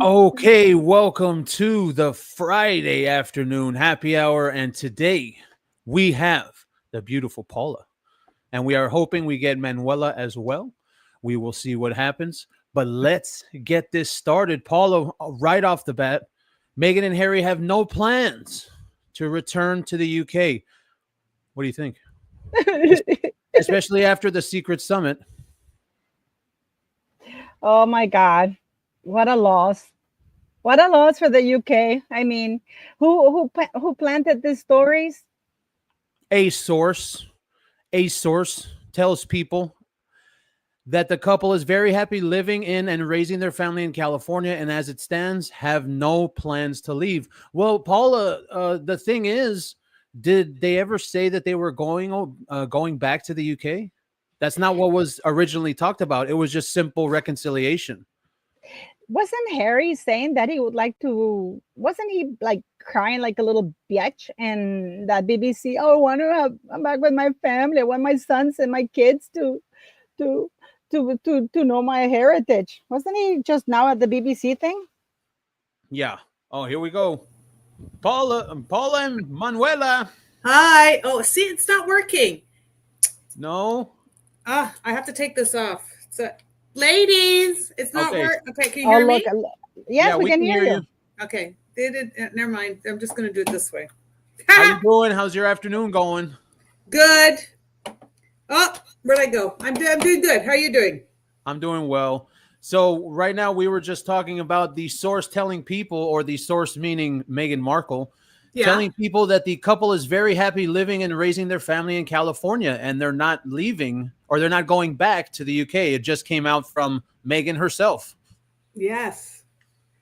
Okay, welcome to the Friday afternoon happy hour. And today we have the beautiful Paula. And we are hoping we get Manuela as well. We will see what happens. But let's get this started. Paula, right off the bat, Meghan and Harry have no plans to return to the UK. What do you think? Especially after the secret summit. Oh my God, what a loss! What a loss for the UK. I mean, who planted these stories? A source, a source tells people that the couple is very happy living in and raising their family in California, and as it stands, have no plans to leave. Well, Paula, the thing is, did they ever say that they were going back to the UK? That's not what was originally talked about. It was just simple reconciliation. Wasn't Harry saying that he would like to? Wasn't he like crying like a little bitch? And that BBC, oh, I want to have I'm back with my family. I want my sons and my kids to to know my heritage. Wasn't he just now at the BBC thing? Yeah. Oh, here we go. Paula and Manuela. Hi. Oh, see, it's not working. No. I have to take this off. So, ladies, it's not Okay. work. Okay, can you Oh, hear look. me? Yes, Yeah, we can hear you. Okay. Never mind. I'm just going to do it this way. How you doing? How's your afternoon going? Good. Oh, where'd I go? I'm doing good. How are you doing? I'm doing well. So right now we were just talking about the source telling people, or the source meaning Meghan Markle, Yeah. telling people that the couple is very happy living and raising their family in California, and they're not leaving, or they're not going back to the UK. It just came out from Meghan herself. Yes.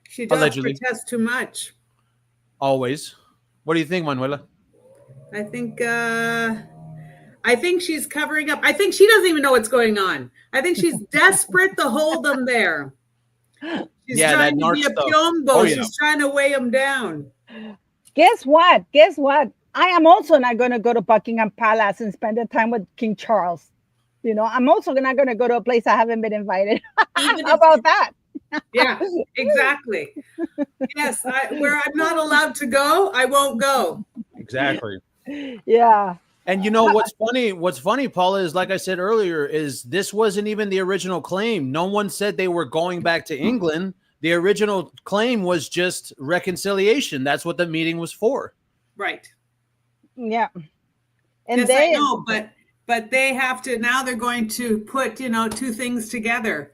She does Allegedly. protest too much. Always. What do you think, Manuela? I think she's covering up. I think she doesn't even know what's going on. I think she's desperate to hold them there. She's trying to be a piombo. Oh, yeah. She's trying to weigh them down. Guess what? Guess what? I am also not going to go to Buckingham Palace and spend the time with King Charles. You know, I'm also not going to go to a place I haven't been invited. How about that? Yeah, exactly. Yes, where I'm not allowed to go, I won't go. Exactly. Yeah. And you know what's funny? What's funny, Paula, is like I said earlier, is this wasn't even the original claim. No one said they were going back to England. The original claim was just reconciliation. That's what the meeting was for. Right. Yeah. And yes, I know, but they have to now. They're going to put two things together,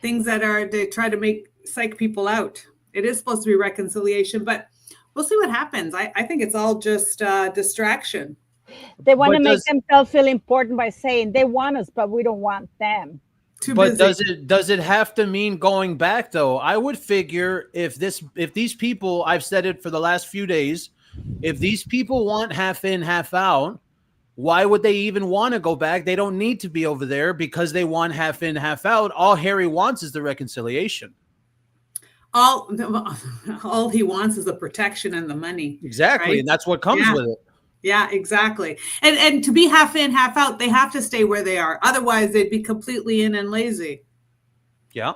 things that they try to psych people out. It is supposed to be reconciliation, but we'll see what happens. I think it's all just distraction. They want to make themselves feel important by saying they want us, but we don't want them. But does it have to mean going back though? I would figure if these people, I've said it for the last few days, if these people want half in, half out, why would they even want to go back? They don't need to be over there because they want half in, half out. All Harry wants is the reconciliation. All he wants is the protection and the money. Exactly, right? And that's what comes with it. Yeah, exactly. And to be half in, half out, they have to stay where they are. Otherwise, they'd be completely in and lazy. Yeah.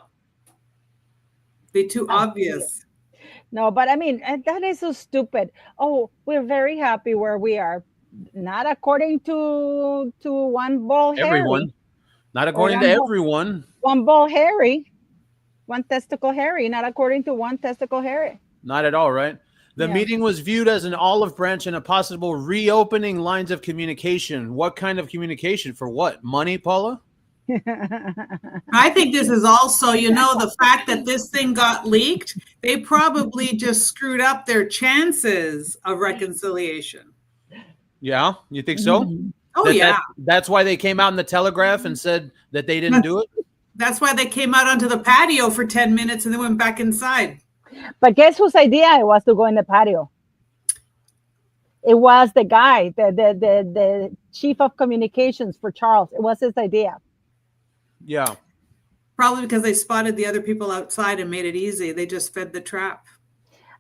Be too obvious. No, but I mean, that is so stupid. Oh, we're very happy where we are. Not according to one ball everyone. Harry. Not according to everyone. One ball Harry. One testicle Harry. Not according to one testicle Harry. Not at all, right? The meeting was viewed as an olive branch and a possible reopening lines of communication. What kind of communication? For what? Money, Paula? I think this is also, the fact that this thing got leaked, they probably just screwed up their chances of reconciliation. Yeah, you think so? Oh, That's why they came out in the Telegraph and said that they didn't do it? That's why they came out onto the patio for 10 minutes and then went back inside. But guess whose idea it was to go in the patio? It was the guy, the chief of communications for Charles. It was his idea. Yeah. Probably because they spotted the other people outside and made it easy. They just fed the trap.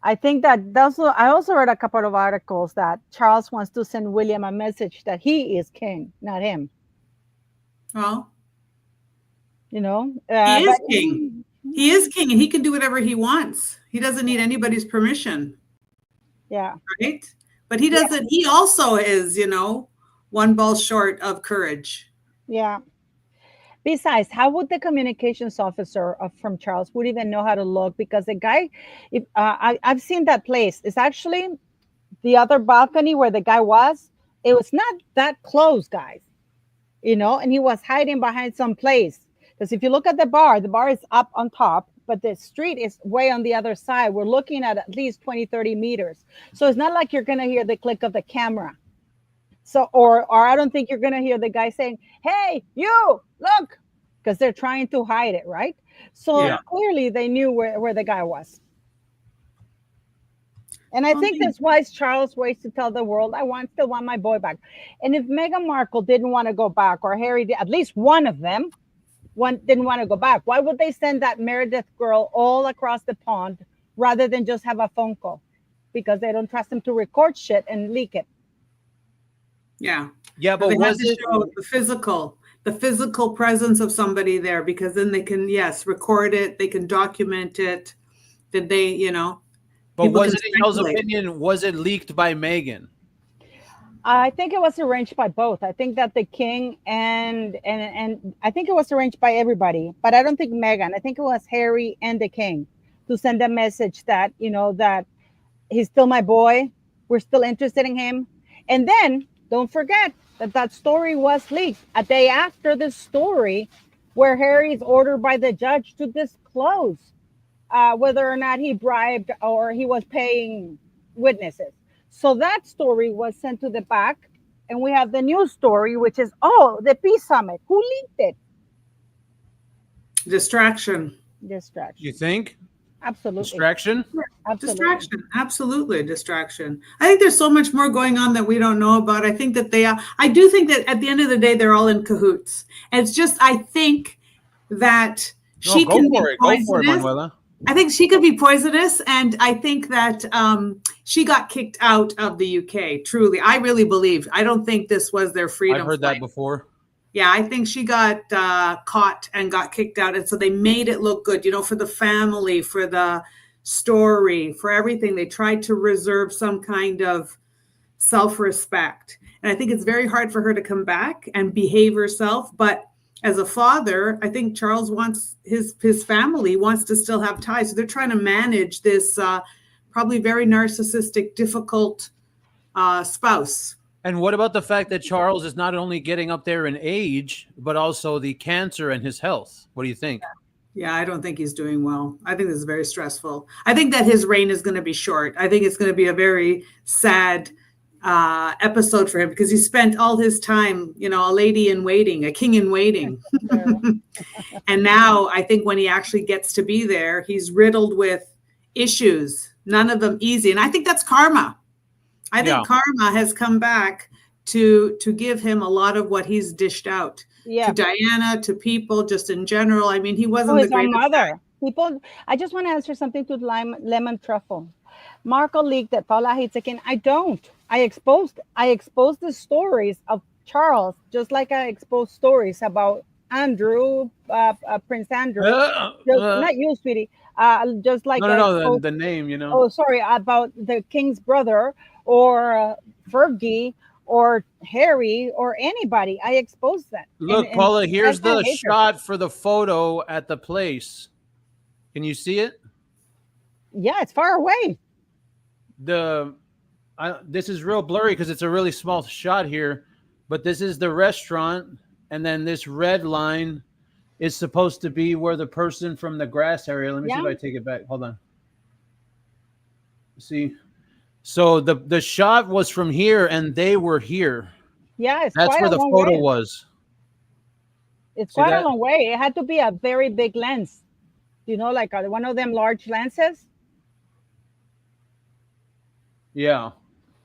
I think that I also read a couple of articles that Charles wants to send William a message that he is king, not him. Well, he is king. He is king and he can do whatever he wants. He doesn't need anybody's permission, Yeah. right? But he doesn't, he also is, one ball short of courage. Yeah. Besides, how would the communications officer from Charles would even know how to look? Because the guy, if I've seen that place, it's actually the other balcony where the guy was. It was not that close, guys. And he was hiding behind some place. Because if you look at the bar is up on top, but the street is way on the other side. We're looking at least 20, 30 meters. So it's not like you're going to hear the click of the camera. So, or I don't think you're going to hear the guy saying, "Hey, you, look," because they're trying to hide it, right? So clearly they knew where the guy was. And I think that's wise Charles ways to tell the world, I still want my boy back. And if Meghan Markle didn't want to go back, or Harry did, at least one of them didn't want to go back, why would they send that Meredith girl all across the pond rather than just have a phone call? Because they don't trust him to record shit and leak it. Yeah. Yeah, but was it show the physical presence of somebody there, because then they can, record it, they can document it. Did they, But was it, in y'all's opinion, was it leaked by Meghan? I think it was arranged by both. I think that the king and I think it was arranged by everybody, but I don't think Meghan. I think it was Harry and the king to send a message that, that he's still my boy. We're still interested in him. And then don't forget that story was leaked a day after the story where Harry is ordered by the judge to disclose whether or not he bribed or he was paying witnesses. So that story was sent to the back, and we have the new story, which is, the peace summit. Who leaked it? Distraction. You think? Absolutely. Distraction? Absolutely. Distraction. Absolutely distraction. I think there's so much more going on that we don't know about. I think that I do think that at the end of the day, they're all in cahoots. And it's just, I think that she can be poisonous. Go for it, Manuela. I think she could be poisonous, and I think that she got kicked out of the UK. Truly, I really believe. I don't think this was their freedom. I've heard that before. Yeah, I think she got caught and got kicked out, and so they made it look good, for the family, for the story, for everything. They tried to reserve some kind of self-respect, and I think it's very hard for her to come back and behave herself, but as a father, I think Charles wants his family wants to still have ties. So they're trying to manage this probably very narcissistic, difficult spouse. And what about the fact that Charles is not only getting up there in age, but also the cancer and his health? What do you think? Yeah, I don't think he's doing well. I think this is very stressful. I think that his reign is going to be short. I think it's going to be a very sad episode for him, because he spent all his time, a lady in waiting, a king in waiting. And now I think when he actually gets to be there, he's riddled with issues, none of them easy. And I think that's karma. I think karma has come back to give him a lot of what he's dished out to Diana, to people, just in general. I mean, he wasn't the greatest mother. People, I just want to answer something to Lemon Truffle. Marco leaked that Paula hates a king. I don't. I exposed the stories of Charles, just like I exposed stories about Andrew, Prince Andrew. Not you, sweetie. Just like the name, Oh, sorry, about the king's brother or Fergie or Harry or anybody. I exposed that. Look, Paula, here's the shot for the photo at the place. Can you see it? Yeah, it's far away. This is real blurry because it's a really small shot here, but this is the restaurant, and then this red line is supposed to be where the person from the grass area. Let me see if I take it back. Hold on. See, so the shot was from here, and they were here. Yeah, that's where the photo was. It's quite a long way. It had to be a very big lens, like one of them large lenses. Yeah.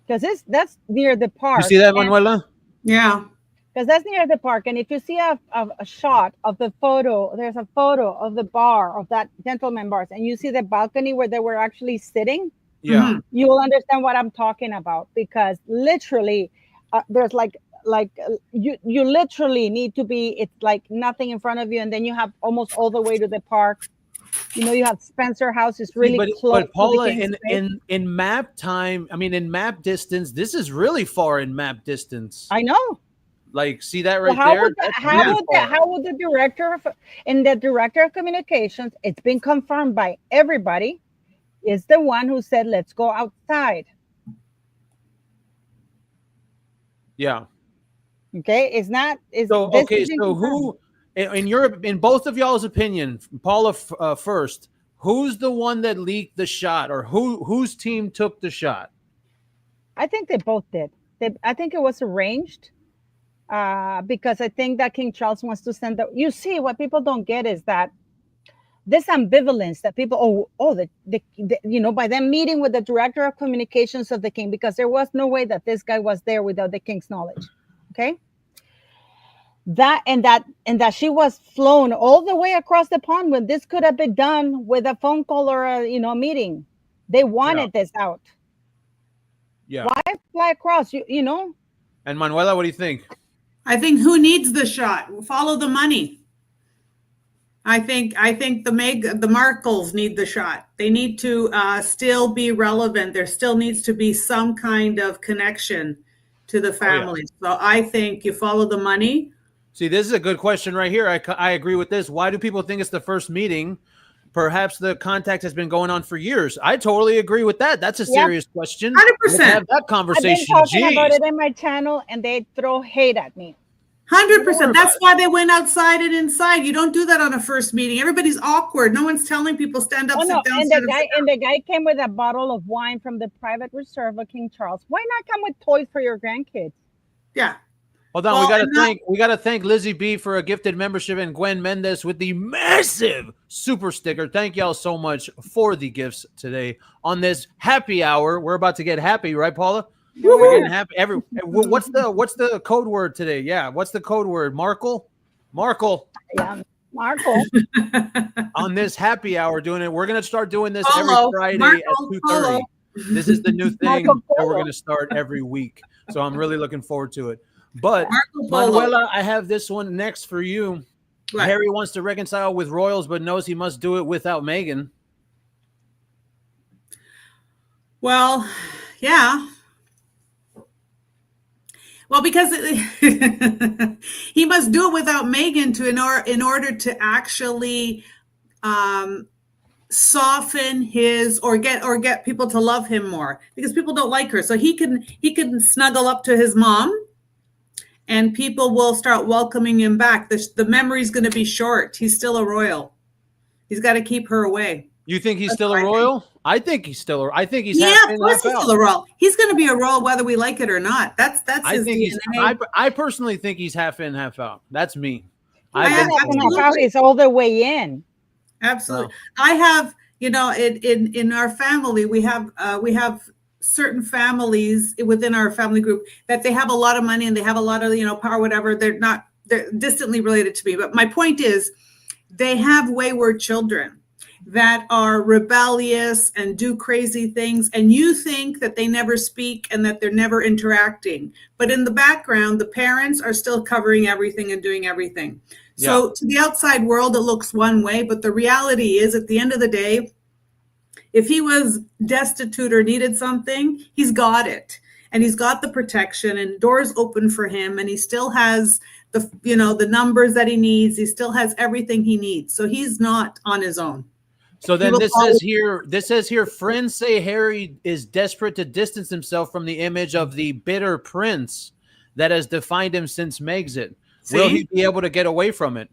Because that's near the park. You see that, Manuela? Yeah. Because that's near the park. And if you see a shot of the photo, there's a photo of the bar, of that gentleman bars, and you see the balcony where they were actually sitting. Yeah. You will understand what I'm talking about, because literally there's like you literally need to be, it's like nothing in front of you. And then you have almost all the way to the park. You have Spencer House is really close but to the Paula, King's Space. in map time, I mean, in map distance, this is really far in map distance. I know. Like, see that Well, right there? That's really far. how would the director of and the director of communications? It's been confirmed by everybody. Is the one who said, "Let's go outside." Yeah. Okay, it's not. Is So this okay, has been so confirmed. who in both of y'all's opinion, Paula first, who's the one that leaked the shot, or whose team took the shot? I think they both did. I think it was arranged because I think that King Charles wants to send the. You see, what people don't get is that this ambivalence that people, by them meeting with the director of communications of the king, because there was no way that this guy was there without the king's knowledge. Okay. That she was flown all the way across the pond when this could have been done with a phone call or a meeting. They wanted this out. Yeah. Why fly across? You know. And Manuela, what do you think? I think who needs the shot? Follow the money. I think the Markles need the shot. They need to still be relevant. There still needs to be some kind of connection to the family. So I think you follow the money. See, this is a good question right here. I agree with this. Why do people think it's the first meeting? Perhaps the contact has been going on for years. I totally agree with that. That's a serious question. 100%. Let's have that conversation. I've been talking about it in my channel, and they throw hate at me. 100%. That's why they went outside and inside. You don't do that on a first meeting. Everybody's awkward. No one's telling people stand up, sit down. And the guy came with a bottle of wine from the private reserve of King Charles. Why not come with toys for your grandkids? Yeah. Hold on, we gotta thank Lizzie B for a gifted membership and Gwen Mendez with the massive super sticker. Thank y'all so much for the gifts today on this happy hour. We're about to get happy, right, Paula? We're getting happy. What's the code word today? Yeah, what's the code word? Markle. Yeah, Markle. On this happy hour, doing it. We're gonna start doing this every Friday at 2:30. This is the new thing that we're gonna start every week. So I'm really looking forward to it. But Manuela, I have this one next for you. What? Harry wants to reconcile with royals, but knows he must do it without Meghan. Well, yeah. Well, because he must do it without Meghan in order to actually soften his or get people to love him more, because people don't like her. So he can snuggle up to his mom. And people will start welcoming him back. The memory's going to be short. He's still a royal. He's got to keep her away. You think he's still a royal? I think he's still. I think he's. Yeah, of course he's still a royal. He's going to be a royal whether we like it or not. That's his DNA. I personally think he's half in, half out. That's me. Half out is all the way in. Absolutely. So. I have, in our family, we have certain families within our family group that they have a lot of money and they have a lot of power, whatever. They're distantly related to me, but my point is they have wayward children that are rebellious and do crazy things, and you think that they never speak and that they're never interacting, but in the background the parents are still covering everything and doing everything. So to the outside world it looks one way, but the reality is at the end of the day, if he was destitute or needed something, he's got it. And he's got the protection and doors open for him. And he still has the numbers that he needs. He still has everything he needs. So he's not on his own. So then this says here, friends say Harry is desperate to distance himself from the image of the bitter prince that has defined him since Megxit. Will he be able to get away from it?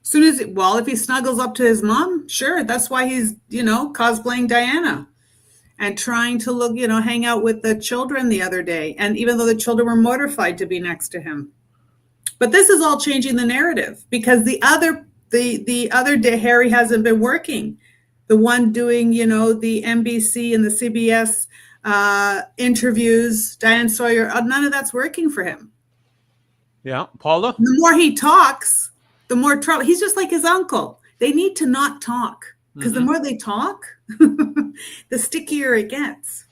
Soon as if he snuggles up to his mom, sure. That's why he's, cosplaying Diana and trying to look, hang out with the children the other day. And even though the children were mortified to be next to him. But this is all changing the narrative, because the other day Harry hasn't been working. The one doing, the NBC and the CBS interviews, Diane Sawyer, none of that's working for him. Yeah. Paula? The more he talks, the more trouble. He's just like his uncle. They need to not talk, because the more they talk, the stickier it gets.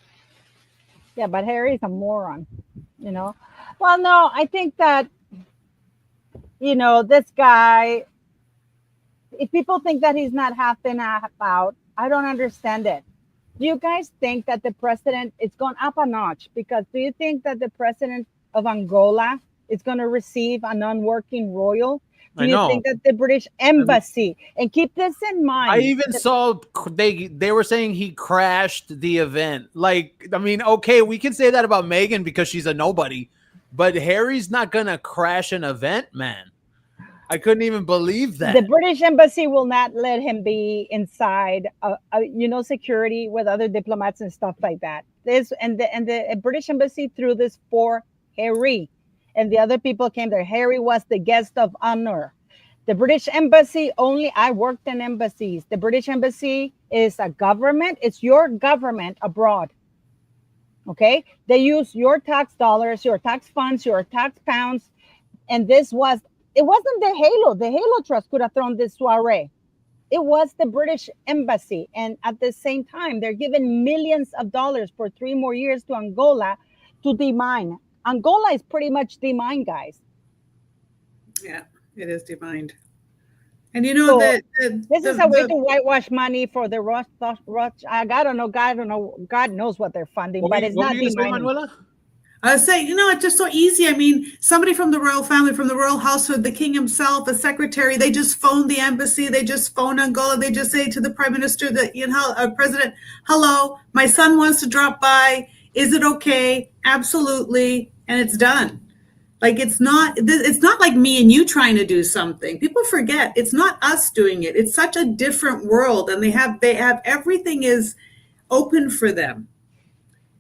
Yeah, but Harry's a moron, Well, no, I think that, this guy, if people think that he's not half in, half out, I don't understand it. Do you guys think that the president, it's gone up a notch? Because do you think that the president of Angola is going to receive a non-working royal? Do I you know. think that the British embassy, and keep this in mind, I even saw they were saying he crashed the event. Like, I mean, okay, we can say that about Meghan because she's a nobody, but Harry's not gonna crash an event, man. I couldn't even believe the that. British embassy will not let him be inside, security with other diplomats and stuff like that. This and the British embassy threw this for Harry, and the other people came there. Harry was the guest of honor. The British embassy only. I worked in embassies. The British embassy is a government. It's your government abroad. Okay, they use your tax dollars, your tax funds, your tax pounds, and it wasn't the Halo. The Halo Trust could have thrown this soiree. It was the British embassy. And at the same time, they're giving millions of dollars for 3 more years to Angola to demine. Angola is pretty much demined, guys. Yeah, it is defined. And you know that this is a way to whitewash money for the Roch. I don't know. God knows what they're funding, but it's not demining. I was saying, it's just so easy. I mean, somebody from the royal family, from the royal household, the king himself, the secretary, they just phone the embassy. They just phone Angola. They just say to the prime minister, president, hello, my son wants to drop by. Is it okay? Absolutely. And it's done. Like, it's not like me and you trying to do something. People forget it's not us doing it. It's such a different world, and they have everything is open for them.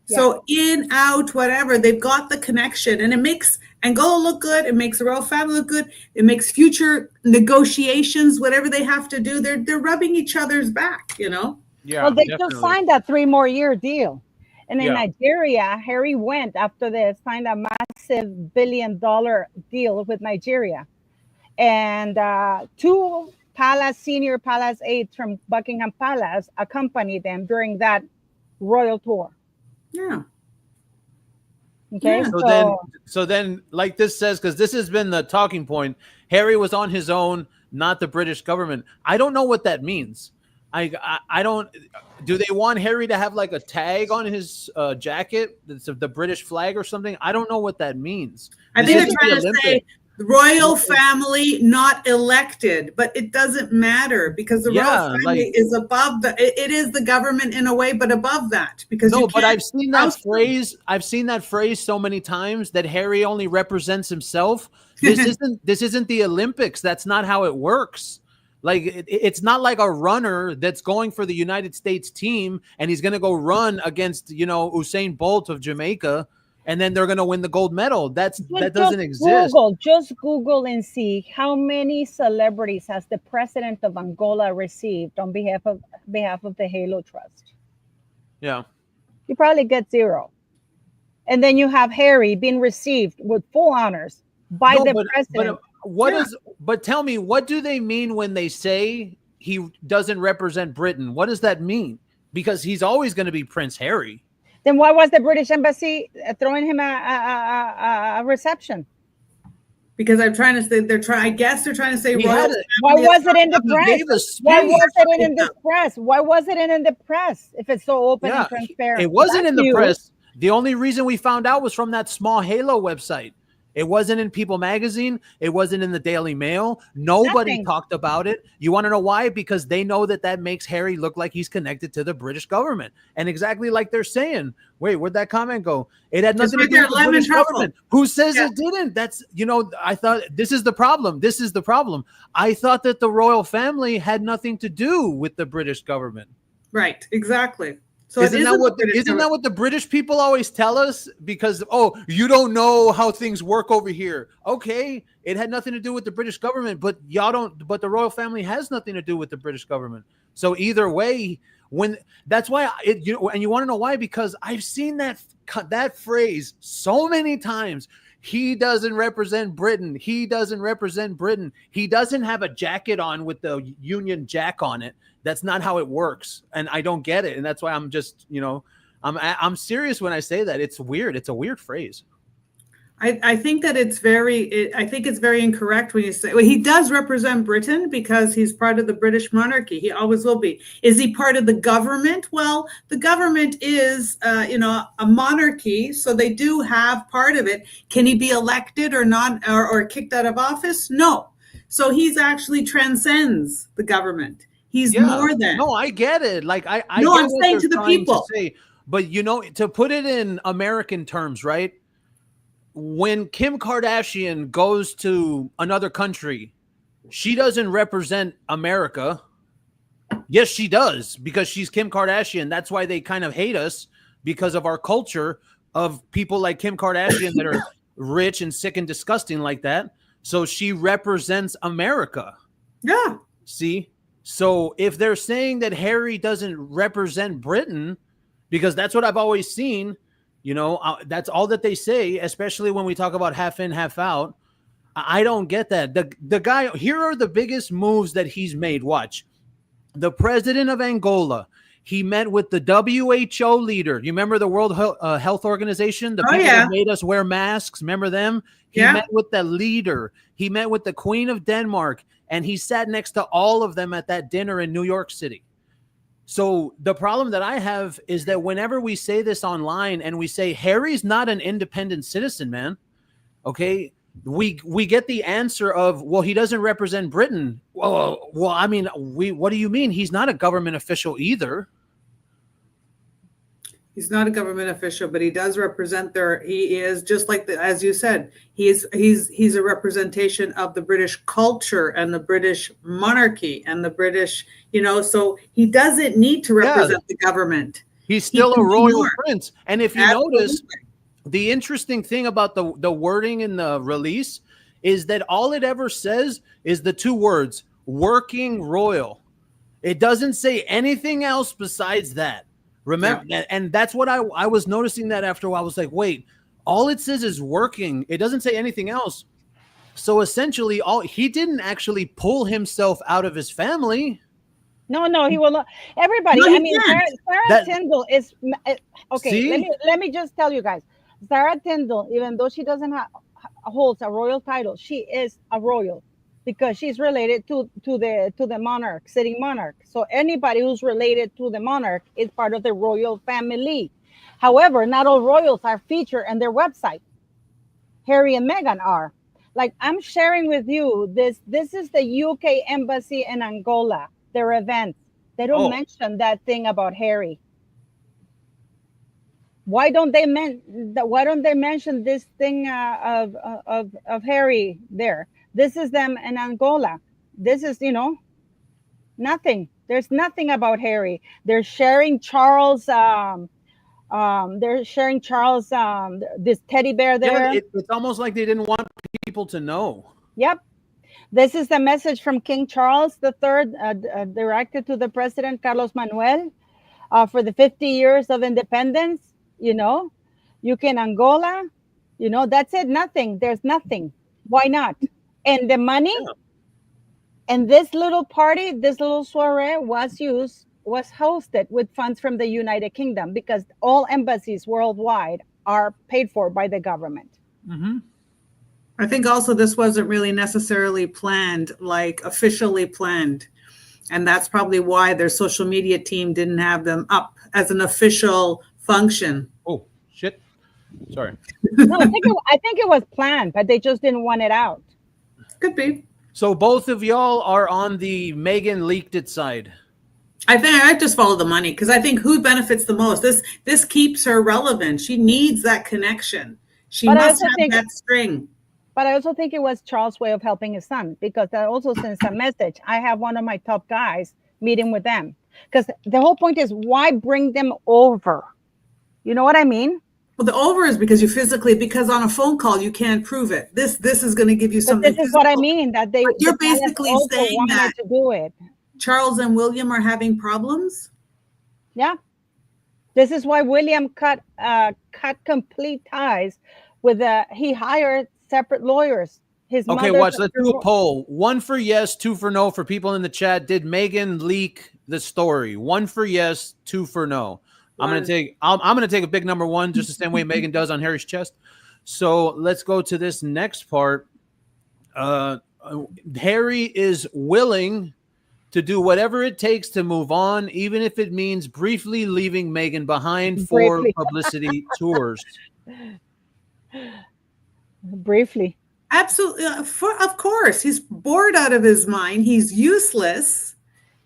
Yeah. So in, out, whatever, they've got the connection, and it makes Angola look good. It makes the royal family look good. It makes future negotiations, whatever they have to do, they're rubbing each other's back, Yeah. Well, they just signed that 3 more year deal. And in Nigeria, Harry went after they signed a massive $1 billion deal with Nigeria. And 2 senior palace aides from Buckingham Palace accompanied them during that royal tour. Yeah. Okay. So then, like this says, because this has been the talking point, Harry was on his own, not the British government. I don't know what that means. I don't. Do they want Harry to have like a tag on his jacket that's the British flag or something? I don't know what that means. I think they're trying to say royal family, not elected, but it doesn't matter because the royal family is above it is the government in a way, but above that because but I've seen that phrase. I've seen that phrase so many times that Harry only represents himself. This isn't the Olympics. That's not how it works. Like, it's not like a runner that's going for the United States team and he's going to go run against, Usain Bolt of Jamaica, and then they're going to win the gold medal. That doesn't exist. Just Google and see how many celebrities has the president of Angola received on behalf of the Halo Trust. Yeah. You probably get 0. And then you have Harry being received with full honors by the president. But tell me, what do they mean when they say he doesn't represent Britain? What does that mean? Because he's always going to be Prince Harry. Then why was the British embassy throwing him a reception? Because I'm trying to say I guess they're trying to say why was it in the press? Why was it in the press? Why was it in the press if it's so open and transparent? It wasn't in the press. The only reason we found out was from that small Halo website. It wasn't in People Magazine. It wasn't in the Daily Mail. Nobody talked about it. You want to know why? Because they know that makes Harry look like he's connected to the British government. And exactly like they're saying, wait, where'd that comment go? It had nothing to do with the British government. Who says it didn't? That's, I thought this is the problem. This is the problem. I thought that the royal family had nothing to do with the British government. Right, exactly. So isn't that what the British people always tell us? Because, you don't know how things work over here. Okay, it had nothing to do with the British government, but but the royal family has nothing to do with the British government. So either way, that's why and you want to know why? Because I've seen that phrase so many times. He doesn't represent Britain. He doesn't represent Britain. He doesn't have a jacket on with the Union Jack on it. That's not how it works. And I don't get it. And that's why I'm just, I'm serious when I say that. It's weird. It's a weird phrase. I think that I think it's very incorrect when you say, well, he does represent Britain because he's part of the British monarchy. He always will be. Is he part of the government? Well, the government is, a monarchy, so they do have part of it. Can he be elected or not, or kicked out of office? No. So he's actually transcends the government. He's Yeah. more than. No, I get it. Like I No, get I'm what saying they're to the trying people. to say, but to put it in American terms, right? When Kim Kardashian goes to another country, she doesn't represent America. Yes, she does, because she's Kim Kardashian. That's why they kind of hate us, because of our culture of people like Kim Kardashian that are rich and sick and disgusting like that. So she represents America. Yeah. See? So if they're saying that Harry doesn't represent Britain, because that's what I've always seen, that's all that they say, especially when we talk about half in, half out. I don't get that. The guy, here are the biggest moves that he's made. Watch. The president of Angola, he met with the WHO leader. You remember the World Health Organization? The people that made us wear masks. Remember them? He met with the leader. He met with the Queen of Denmark, and he sat next to all of them at that dinner in New York City. So the problem that I have is that whenever we say this online and we say Harry's not an independent citizen, man, okay, we get the answer of, well, he doesn't represent Britain. Well, I mean, what do you mean? He's not a government official either. He's not a government official, but he does represent he is just like as you said, he's a representation of the British culture and the British monarchy and the British, so he doesn't need to represent the government. He's still a royal prince. And if you notice, the interesting thing about the wording in the release is that all it ever says is the two words, working royal. It doesn't say anything else besides that. Remember, and that's what I was noticing that after a while. I was like, wait, all it says is working. It doesn't say anything else. So essentially, he didn't actually pull himself out of his family. No, he will not. Everybody, No, I mean, Sarah Tyndall is okay. See? Let me just tell you guys, Sarah Tyndall, even though she doesn't holds a royal title, she is a royal because she's related to the monarch, sitting monarch. So anybody who's related to the monarch is part of the royal family. However, not all royals are featured on their website. Harry and Meghan are. Like, I'm sharing with you this is the UK embassy in Angola, their events. They don't mention that thing about Harry. Why don't they mention this thing of Harry there? This is them in Angola. This is, nothing. There's nothing about Harry. They're sharing Charles. This teddy bear there. Yeah, it's almost like they didn't want people to know. Yep. This is the message from King Charles III, directed to the President Carlos Manuel for the 50 years of independence. UK and Angola, that's it. Nothing. There's nothing. Why not? And the money and this little party, this little soiree was hosted with funds from the United Kingdom because all embassies worldwide are paid for by the government. Mm-hmm. I think also this wasn't really necessarily planned, like officially planned. And that's probably why their social media team didn't have them up as an official function. Oh, shit. Sorry. No, I think it was planned, but they just didn't want it out. Could be. So both of y'all are on the Meghan leaked it side. I think I just follow the money because I think who benefits the most. This keeps her relevant. She needs that connection. She must have that string. But I also think it was Charles' way of helping his son because that also sends a message. I have one of my top guys meeting with them because the whole point is why bring them over? You know what I mean? Well, the over is because because on a phone call you can't prove it. This is going to give you something. This is what I mean. That you're basically saying that to do it. Charles and William are having problems. Yeah, this is why William cut complete ties with he hired separate lawyers. Okay, watch. Let's do a poll. 1 for yes, 2 for no. For people in the chat, did Meghan leak the story? 1 for yes, 2 for no. I'm gonna take a big number 1, just the same way Meghan does on Harry's chest. So let's go to this next part. Harry is willing to do whatever it takes to move on, even if it means briefly leaving Meghan behind for Briefly. publicity tours. Briefly. Absolutely. Of course, he's bored out of his mind. He's useless.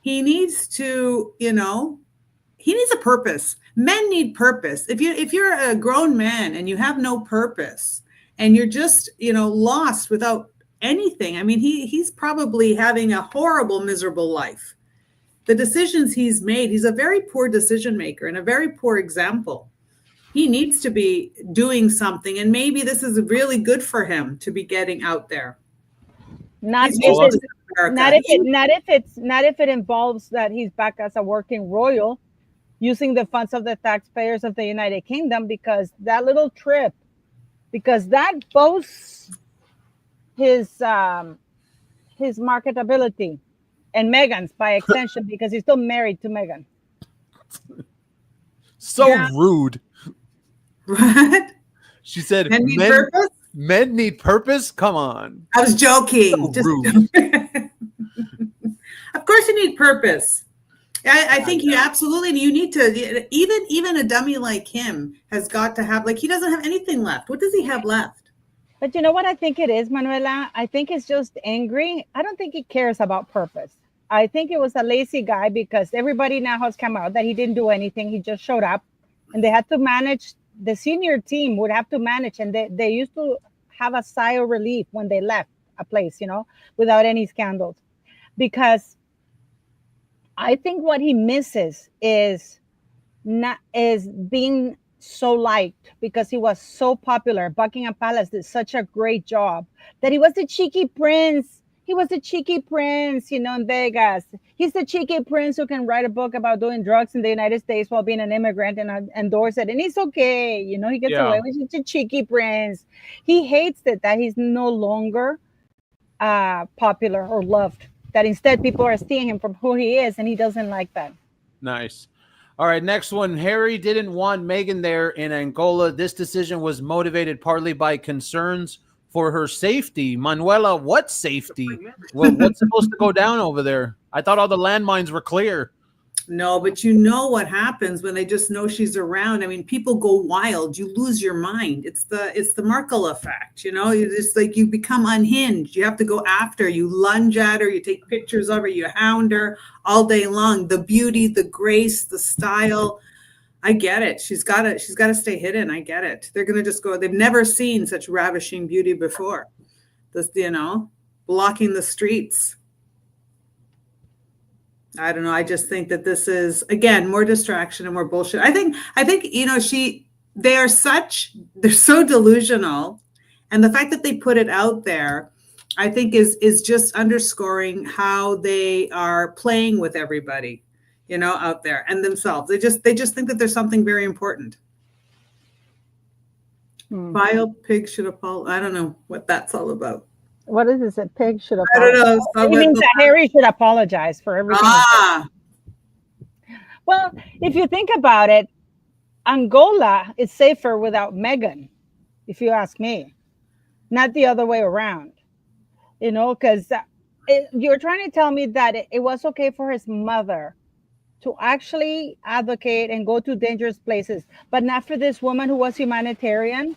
He needs to, he needs a purpose. Men need purpose. If you're a grown man and you have no purpose and you're just, lost without anything, I mean, he's probably having a horrible, miserable life. The decisions he's made, he's a very poor decision maker and a very poor example. He needs to be doing something, and maybe this is really good for him to be getting out there. Not if it involves that he's back as a working royal, using the funds of the taxpayers of the United Kingdom, because that little trip, because that boasts his marketability and Meghan's by extension, because he's still married to Meghan. So rude. What? She said, men need purpose? Come on. I was joking. So rude. Of course you need purpose. I think you need to, even a dummy like him has got to have, he doesn't have anything left. What does he have left? But you know what I think it is, Manuela? I think it's just angry. I don't think he cares about purpose. I think it was a lazy guy, because everybody now has come out that he didn't do anything. He just showed up, and they had to manage. The senior team would have to manage, and they used to have a sigh of relief when they left a place, without any scandals. Because I think what he misses is being so liked, because he was so popular. Buckingham Palace did such a great job that he was the cheeky prince. He was the cheeky prince, in Vegas. He's the cheeky prince who can write a book about doing drugs in the United States while being an immigrant and endorse it. And he's okay. He gets away with it. He's a cheeky prince. He hates it that he's no longer popular or loved. That instead people are seeing him from who he is, and he doesn't like that. Nice. All right, next one. Harry didn't want Meghan there in Angola. This decision was motivated partly by concerns for her safety. Manuela, what safety? Well, what's supposed to go down over there? I thought all the landmines were clear. No, but you know what happens when they just know she's around. I mean, people go wild. You lose your mind. It's the Merkel effect. You just you become unhinged. You have to go after her. You lunge at her. You take pictures of her. You hound her all day long. The beauty, the grace, the style. I get it. She's got to stay hidden. I get it. They're going to just go. They've never seen such ravishing beauty before. This, blocking the streets. I don't know. I just think that this is, again, more distraction and more bullshit. I think, they're so delusional. And the fact that they put it out there, I think is just underscoring how they are playing with everybody, out there and themselves. They just think that there's something very important. Vile pig should apologize. I don't know what that's all about. What is this? A pig should apologize. I don't know. It means that Harry should apologize for everything. Well, if you think about it, Angola is safer without Meghan, if you ask me, not the other way around. Because you're trying to tell me that it was okay for his mother to actually advocate and go to dangerous places, but not for this woman who was humanitarian.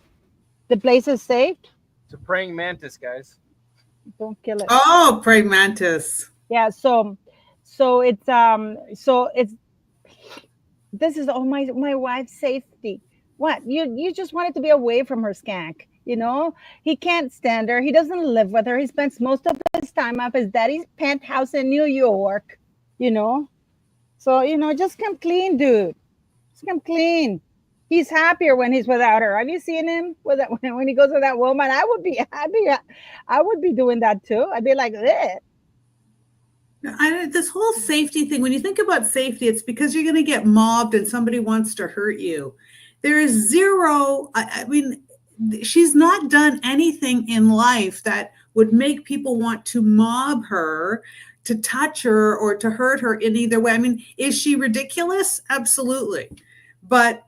The place is safe. It's a praying mantis, guys. Don't kill it. Oh, praying mantis. Yeah. So it's this is my wife's safety. What you just wanted to be away from her, skank. He can't stand her. He doesn't live with her. He spends most of his time at his daddy's penthouse in New York. So, just come clean, dude. Just come clean. He's happier when he's without her. Have you seen him when he goes with that woman? I would be happy. I would be doing that too. I'd be like, eh. This whole safety thing, when you think about safety, it's because you're going to get mobbed and somebody wants to hurt you. There is zero. I mean, she's not done anything in life that would make people want to mob her, to touch her, or to hurt her in either way. I mean, is she ridiculous? Absolutely. But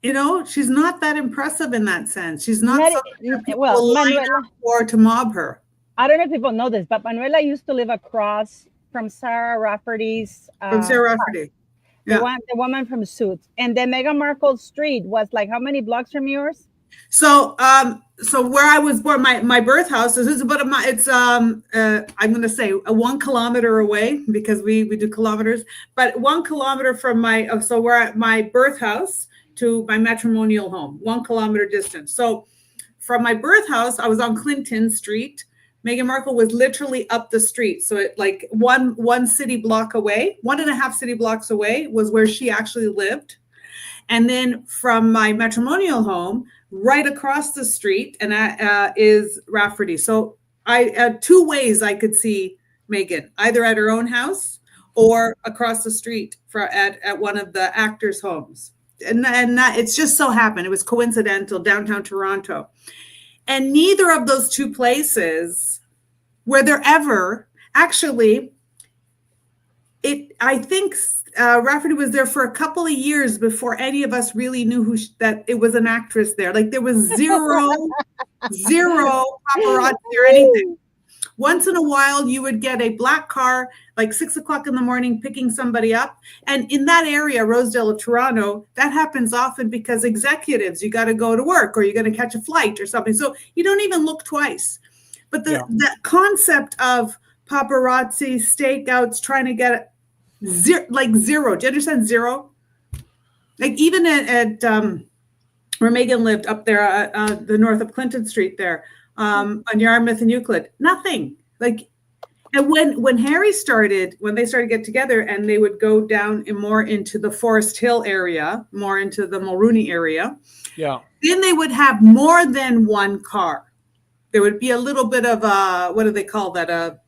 You know, she's not that impressive in that sense. She's not Not, something that people well, will line Manuela, up for to mob her. I don't know if people know this, but Manuela used to live across from Sarah Rafferty's From Sarah Rafferty. Yeah. the woman from Suits. And then Meghan Markle's street was like how many blocks from yours? So, so where I was born, my birth house is about it's I'm going to say 1 kilometer away because we do kilometers, but 1 kilometer from so we're at my birth house to my matrimonial home, 1 kilometer distance. So from my birth house, I was on Clinton Street. Meghan Markle was literally up the street. So it like one city block away, 1.5 city blocks away was where she actually lived. And then from my matrimonial home, right across the street, and is Rafferty. So I 2 ways I could see Meghan, either at her own house or across the street at one of the actors' homes. And that, it's just so happened. It was coincidental, downtown Toronto. And neither of those 2 places were there ever. Actually, I think Rafferty was there for a couple of years before any of us really knew that it was an actress there. Like there was zero paparazzi or anything. Once in a while, you would get a black car, like 6 o'clock in the morning, picking somebody up. And in that area, Rosedale of Toronto, that happens often because executives, you got to go to work or you're going to catch a flight or something. So you don't even look twice. But the concept of paparazzi, stakeouts, trying to get zero. Do you understand zero? Like even at where Meghan lived up there, the north of Clinton Street there, on Yarmouth and Euclid, nothing. Like, and when they started to get together and they would go down and more into the Forest Hill area, more into the Mulrooney area, then they would have more than 1 car. There would be a little bit of what do they call that?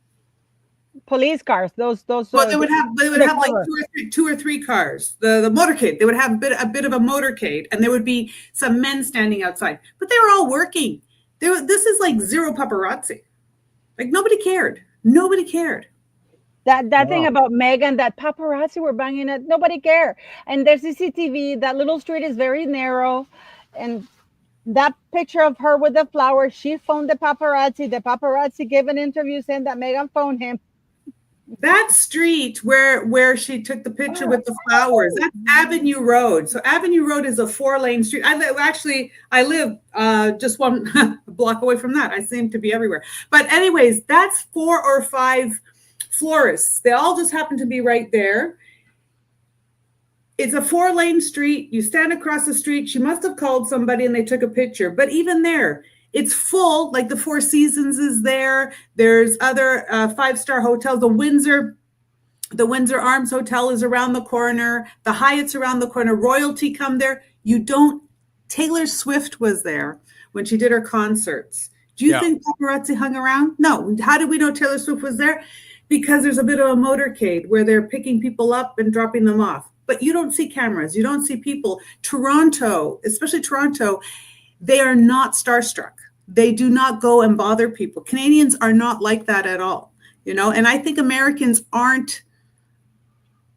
Police cars. Those. Well, they would have like 2 or 3 cars. The motorcade. They would have a bit of a motorcade, and there would be some men standing outside. But they were all working. This is like zero paparazzi. Like nobody cared. Nobody cared. That thing about Meghan, that paparazzi were banging it. Nobody cared. And there's CCTV. That little street is very narrow, and that picture of her with the flowers, she phoned the paparazzi. The paparazzi gave an interview saying that Meghan phoned him. That street where she took the picture with the flowers, that's Avenue Road. So Avenue Road is a 4-lane street. I live just 1 block away from that. I seem to be everywhere. But anyways, that's 4 or 5 florists. They all just happen to be right there. It's a 4-lane street. You stand across the street. She must have called somebody and they took a picture. But even there, it's full. Like the Four Seasons is there. There's other 5-star hotels. The Windsor Arms Hotel is around the corner. The Hyatt's around the corner. Royalty come there. Taylor Swift was there when she did her concerts. Do you think paparazzi hung around? No. How did we know Taylor Swift was there? Because there's a bit of a motorcade where they're picking people up and dropping them off. But you don't see cameras. You don't see people. Toronto, especially Toronto, they are not starstruck. They do not go and bother people. Canadians are not like that at all, and I think Americans aren't.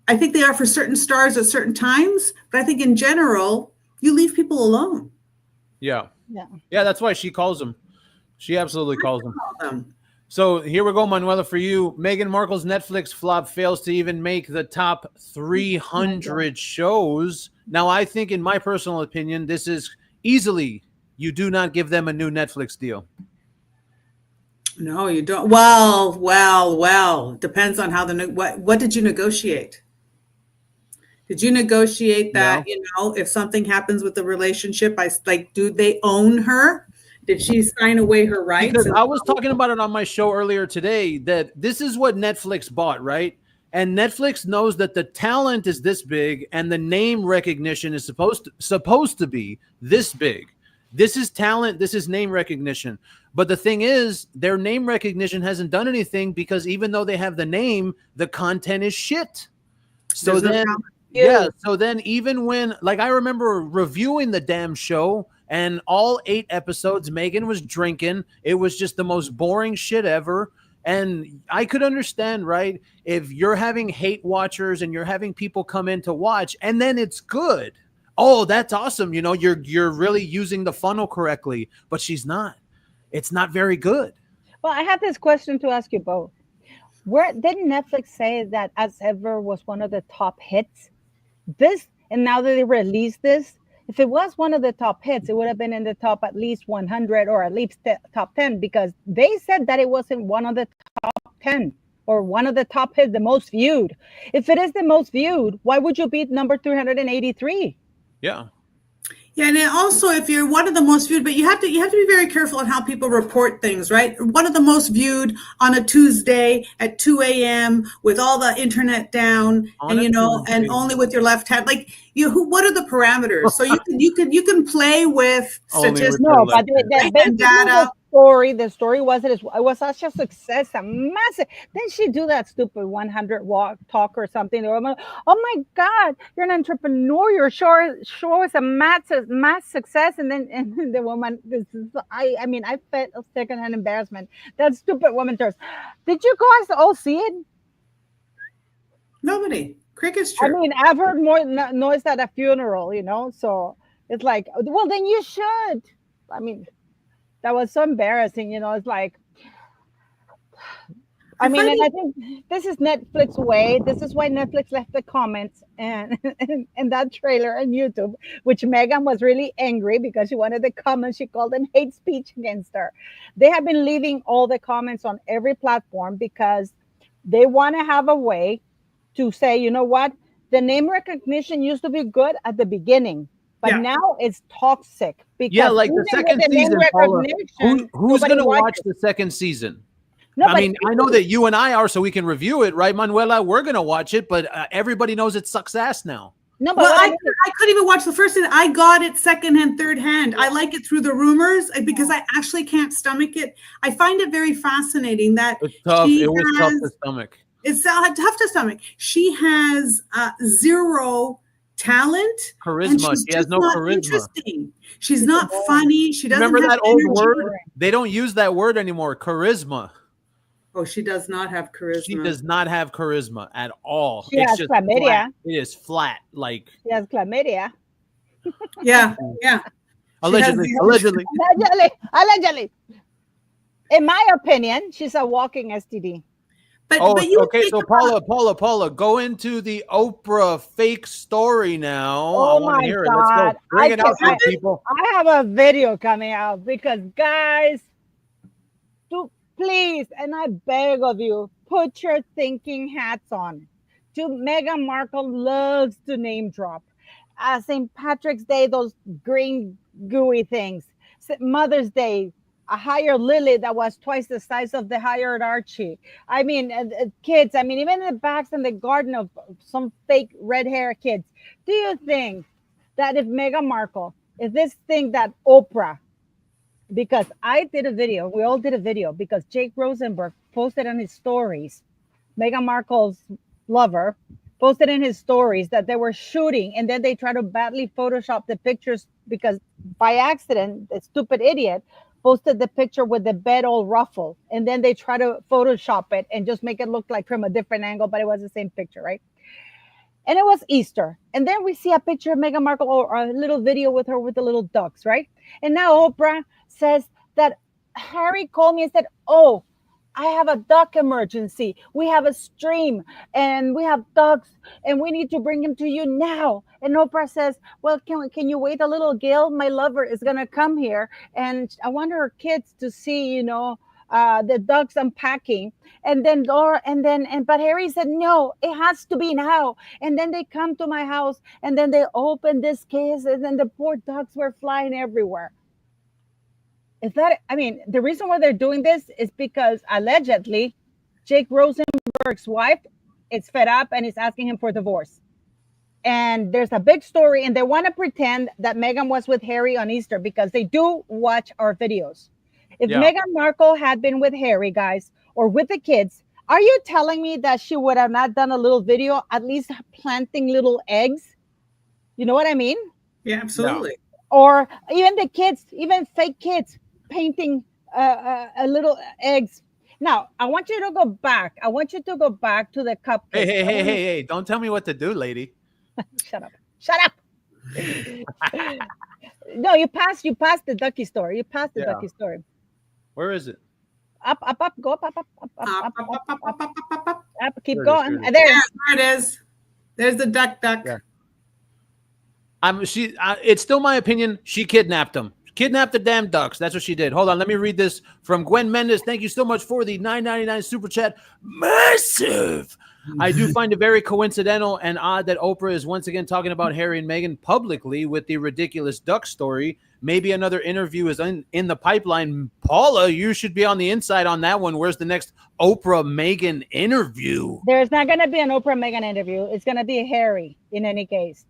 I think they are for certain stars at certain times, but I think in general, you leave people alone. Yeah. That's why she calls them. She absolutely calls them. So here we go, Manuela, for you. Meghan Markle's Netflix flop fails to even make the top 300 shows. Now, I think, in my personal opinion, this is easily. You do not give them a new Netflix deal. No, you don't. Well. Depends on how what did you negotiate? Did you negotiate that, if something happens with the relationship, do they own her? Did she sign away her rights? Because I was talking about it on my show earlier today, that this is what Netflix bought, right? And Netflix knows that the talent is this big and the name recognition is supposed to be this big. This is talent. This is name recognition. But the thing is, their name recognition hasn't done anything because even though they have the name, the content is shit. So so then even when, like, I remember reviewing the damn show and all 8 episodes, Meghan was drinking. It was just the most boring shit ever. And I could understand, right? If you're having hate watchers and you're having people come in to watch and then it's good. oh, that's awesome. You know, you're really using the funnel correctly, but she's not. It's not very good. Well, I have this question to ask you both. Where didn't Netflix say that As Ever was one of the top hits? This, and now that they released this, if it was one of the top hits, it would have been in the top at least 100 or at least top 10, because they said that it wasn't one of the top 10 or one of the top hits, the most viewed. If it is the most viewed, why would you beat number 383? Yeah. Yeah, and then also if you're one of the most viewed, but you have to be very careful on how people report things, right? One of the most viewed on a Tuesday at 2 a.m. with all the internet down, On and a Tuesday. only with your left hand. Like what are the parameters? So you can play with Only with statistics. your No, left but hand. And data. the story was it was such a success, a massive. Then she do that stupid 100 walk talk or something. Oh my God, you're an entrepreneur. You're sure it's a mass success. And then and the woman, I mean, I felt a secondhand embarrassment. That stupid woman turns. Did you guys all see it? Nobody. Cricket's I true. mean, I've heard more noise at a funeral, so it's like, well, then you should. I mean, that was so embarrassing, it's like, I mean, and I think this is Netflix way. This is why Netflix left the comments and that trailer on YouTube, which Megan was really angry because she wanted the comments. She called them hate speech against her. They have been leaving all the comments on every platform because they want to have a way to say, you know what? The name recognition used to be good at the beginning, but Yeah. now it's toxic because Yeah, like the even second with the name season, Paula, recognition, who's nobody going to watch watches. the second season? No, I but mean, I know that you and I are, so we can review it, right, Manuela? We're going to watch it, but everybody knows it sucks ass now. no, but Well, what I I mean, couldn't even watch the first season. I got it second and third hand. I like it through the rumors because I actually can't stomach it. I find it very fascinating that It's tough. she It was tough to has, stomach. it's tough to stomach. She has zero talent, and Charisma. she's She has just no not charisma. interesting. She's She's not boring. funny. She doesn't Remember have that old energy. word? They don't use that word anymore. Charisma. Oh, she does not have charisma. She does not have charisma at all. She It's has just chlamydia. flat. It is flat. Like she has chlamydia. Yeah. allegedly. She has- Allegedly. Allegedly. In my opinion, she's a walking STD. But, Oh, but you okay. think So about- Paula, go into the Oprah fake story now. Oh I want my to hear it. Let's God. go. Bring it out, I- to people. I have a video coming out because, guys, please, and I beg of you, put your thinking hats on. Meghan Markle loves to name drop. St. Patrick's Day, those green gooey things. Mother's Day, a hired Lily that was twice the size of the hired Archie. I mean, kids, I mean, even in the backs in the garden of some fake red hair kids. Do you think that if Meghan Markle, if this thing that Oprah, because I did a video, we all did a video because Jake Rosenberg posted on his stories, Meghan Markle's lover posted in his stories that they were shooting and then they try to badly Photoshop the pictures because by accident, the stupid idiot posted the picture with the bed all ruffled and then they try to Photoshop it and just make it look like from a different angle, but it was the same picture, right? And it was Easter. And then we see a picture of Meghan Markle or a little video with her with the little ducks, right? And now Oprah says that Harry called me and said, oh, I have a duck emergency. We have a stream and we have ducks and we need to bring him to you now. And Oprah says, well, can you wait a little, Gail? My lover is going to come here. And I want her kids to see, the ducks unpacking. And then but Harry said, no, it has to be now. And then they come to my house and then they open this case and then the poor ducks were flying everywhere. The reason why they're doing this is because allegedly Jake Rosenberg's wife is fed up and is asking him for divorce. And there's a big story and they want to pretend that Meghan was with Harry on Easter because they do watch our videos. If Meghan Markle had been with Harry, guys, or with the kids, are you telling me that she would have not done a little video, at least planting little eggs? You know what I mean? Yeah, absolutely. No. Or even the kids, even fake kids, painting a little eggs. Now, I want you to go back. I want you to go back to the cupcakes. Hey. Don't tell me what to do, lady. Shut up. No, you passed the ducky story. You passed the Yeah. ducky story. Where is it? Up, go up, up, Up, up, up, up, up, up, up, up. up. Keep There it is, going. there it is. There. There it is. There's the duck. Yeah. It's still my opinion. She kidnapped them. Kidnapped the damn ducks. That's what she did. Hold on, let me read this from Gwen Mendez. Thank you so much for the $9.99 super chat. Massive. I do find it very coincidental and odd that Oprah is once again talking about Harry and Meghan publicly with the ridiculous duck story. Maybe another interview is in the pipeline. Paula, you should be on the inside on that one. Where's the next Oprah Meghan interview? There's not going to be an Oprah Meghan interview. It's going to be Harry in any case.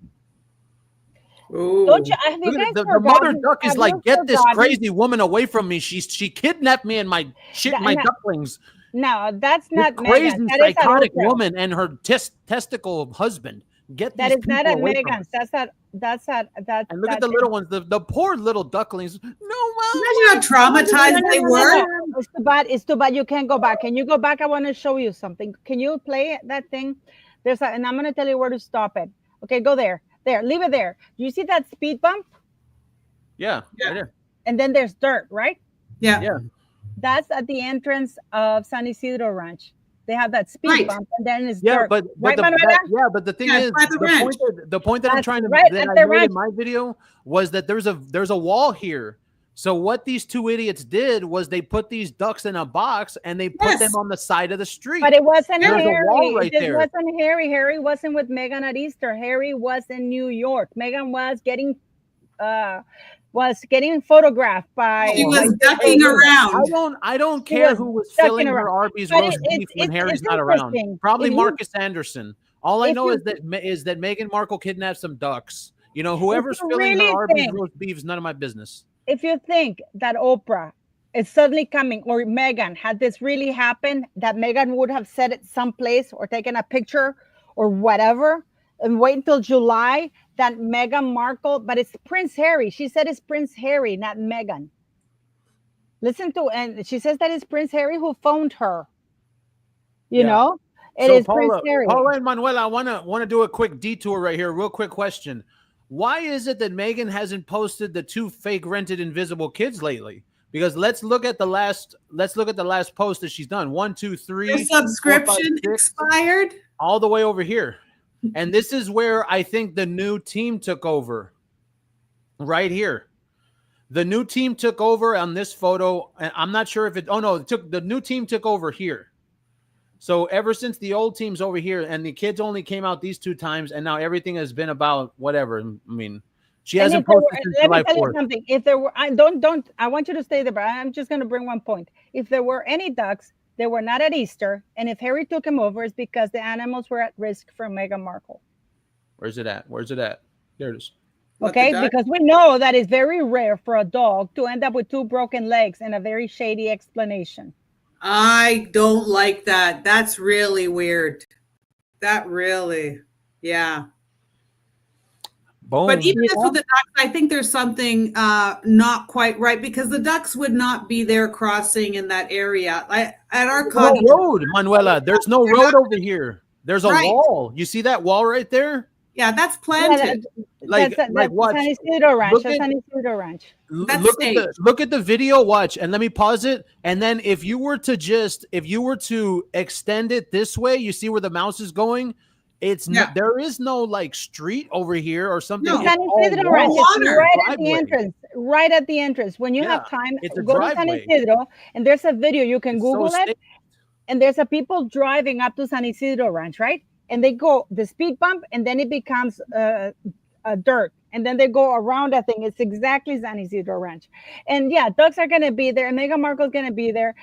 Ooh. Don't you? Have you guys The forgotten- mother duck is have like, you get this forgotten- crazy woman away from me. She kidnapped me and my That- ducklings. No, that's This not crazy Meghan. That is psychotic Oprah. woman and her testicle husband. Get That these is not people at away from Meghan's. us. That's And look at the little ones, the poor little ducklings. No, mom. Imagine how traumatized they were. It's too bad. It's too bad you can't go back. Can you go back? I want to show you something. Can you play that thing? And I'm going to tell you where to stop it. Okay, go there. There, leave it there. You see that speed bump? Yeah, Yeah. right there. And then there's dirt, right? Yeah. Yeah. That's at the entrance of San Isidro Ranch. They have that speed Right. bump, and then it's Yeah, dirt. but Right, the, Manuela? but the thing Yeah, is, it's by the ranch. the point that I'm That's trying to right that at I the made ranch. in my video was that there's a wall here. So what these two idiots did was they put these ducks in a box and they put Yes. them on the side of the street. But it wasn't There's a Harry. wall right It there. wasn't Harry. Harry wasn't with Meghan at Easter. Harry was in New York. Meghan was getting photographed by. She was by- ducking around. I don't She care was who was ducking filling her around. Arby's But roast beef when Harry's it's not around. interesting. Probably If you- Marcus Anderson. All I if know you- is that Meghan Markle kidnapped some ducks. You know, whoever's you filling really her Arby's think- roast beef is none of my business. If you think that Oprah is suddenly coming, or Meghan, had this really happened, that Meghan would have said it someplace or taken a picture or whatever, and wait until July, that Meghan Markle, but it's Prince Harry. She said it's Prince Harry, not Meghan. Listen to, and she says that it's Prince Harry who phoned her. You Yeah. know, it So is Prince Harry. Paula and Manuela, I wanna do a quick detour right here. Real quick question. Why is it that Meghan hasn't posted the 2 fake rented invisible kids lately? Because let's look at the last post that she's done. 1, 2, 3, Their subscription 4, 5, 6, expired. all the way over here. And this is where I think the new team took over. Right here. The new team took over on this photo. And I'm not sure if the new team took over here. So ever since the old team's over here and the kids only came out these 2 times and now everything has been about whatever. I mean, she And hasn't if there posted were- since let me July tell you 4th. something. If there were, I don't, I want you to stay there, but I'm just going to bring one point. If there were any ducks, they were not at Easter. And if Harry took them over, it's because the animals were at risk from Meghan Markle. Where's it at? There it is. What, Okay, the duck? because we know that it's very rare for a dog to end up with 2 broken legs and a very shady explanation. I don't like that. That's really weird. That really, yeah. Boom. But even You if know? with the ducks, I think there's something not quite right because the ducks would not be there crossing in that area. At our no cottage, road, Manuela. There's no road over here. There's a Right. wall. You see that wall right there? yeah, that's Yeah, planted. Like watch. San Isidro Ranch. Look That's at- San Isidro Ranch. That's Look at the video. Watch and let me pause it. And then if you were to extend it this way, you see where the mouse is going. Yeah. There is no like street over here or something. No. It's San all Isidro wall. Ranch is Water. right at the Driveway. entrance. Right at the entrance. When you Yeah, have time, it's a go to San driveway. Isidro, and there's a video. You can It's so Google it. safe. And there's a people driving up to San Isidro Ranch, right? And they go the speed bump, and then it becomes dirt, and then they go around that thing. It's exactly San Isidro Ranch, and yeah, ducks are gonna be there, and Meghan Markle's gonna be there.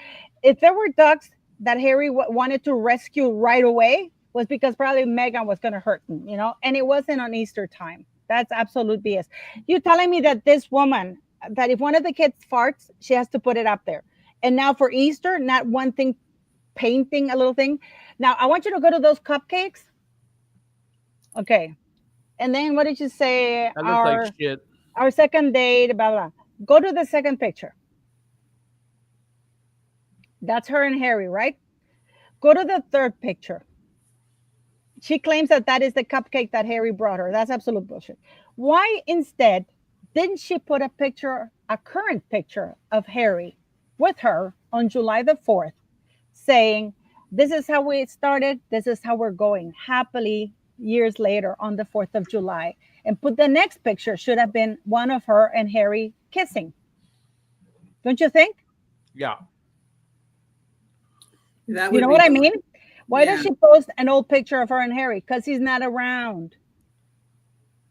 If there were ducks that Harry wanted to rescue right away, was because probably Meghan was gonna hurt them, you know, and it wasn't on Easter time. That's absolute BS. You telling me that this woman, that if one of the kids farts, she has to put it up there, and now for Easter, not one thing. Painting a little thing. Now I want you to go to those cupcakes. Okay. And then what did you say? That looks like shit. Our second date, blah, blah. Go to the second picture. That's her and Harry, right? Go to the third picture. She claims that that is the cupcake that Harry brought her. That's absolute bullshit. Why instead didn't she put a picture, a current picture of Harry with her on July the 4th, saying, this is how we started, this is how we're going, happily years later on the 4th of July. And put the next picture, should have been one of her and Harry kissing. Don't you think? Yeah. That You would know be what I good. mean? Why Yeah. does she post an old picture of her and Harry? Because he's not around.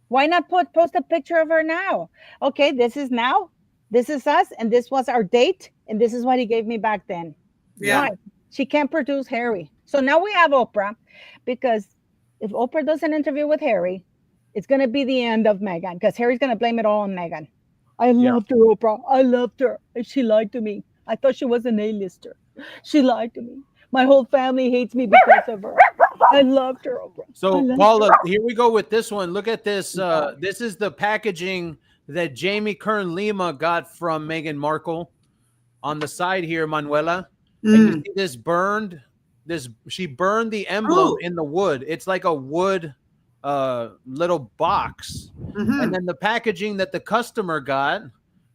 Why not post a picture of her now? Okay, this is now, this is us, and this was our date, and this is what he gave me back then. Yeah. Why? She can't produce Harry. So now we have Oprah, because if Oprah does an interview with Harry, it's going to be the end of Meghan, because Harry's going to blame it all on Meghan. I loved her, Oprah. I loved her. And she lied to me. I thought she was an A-lister. She lied to me. My whole family hates me because of her. I loved her, Oprah. So, I loved Paula, her. here we go with this one. Look at this. This is the packaging that Jamie Kern Lima got from Meghan Markle. On the side here, Manuela. And you see this burned. She burned the emblem in the wood. It's like a wood little box. And then the packaging that the customer got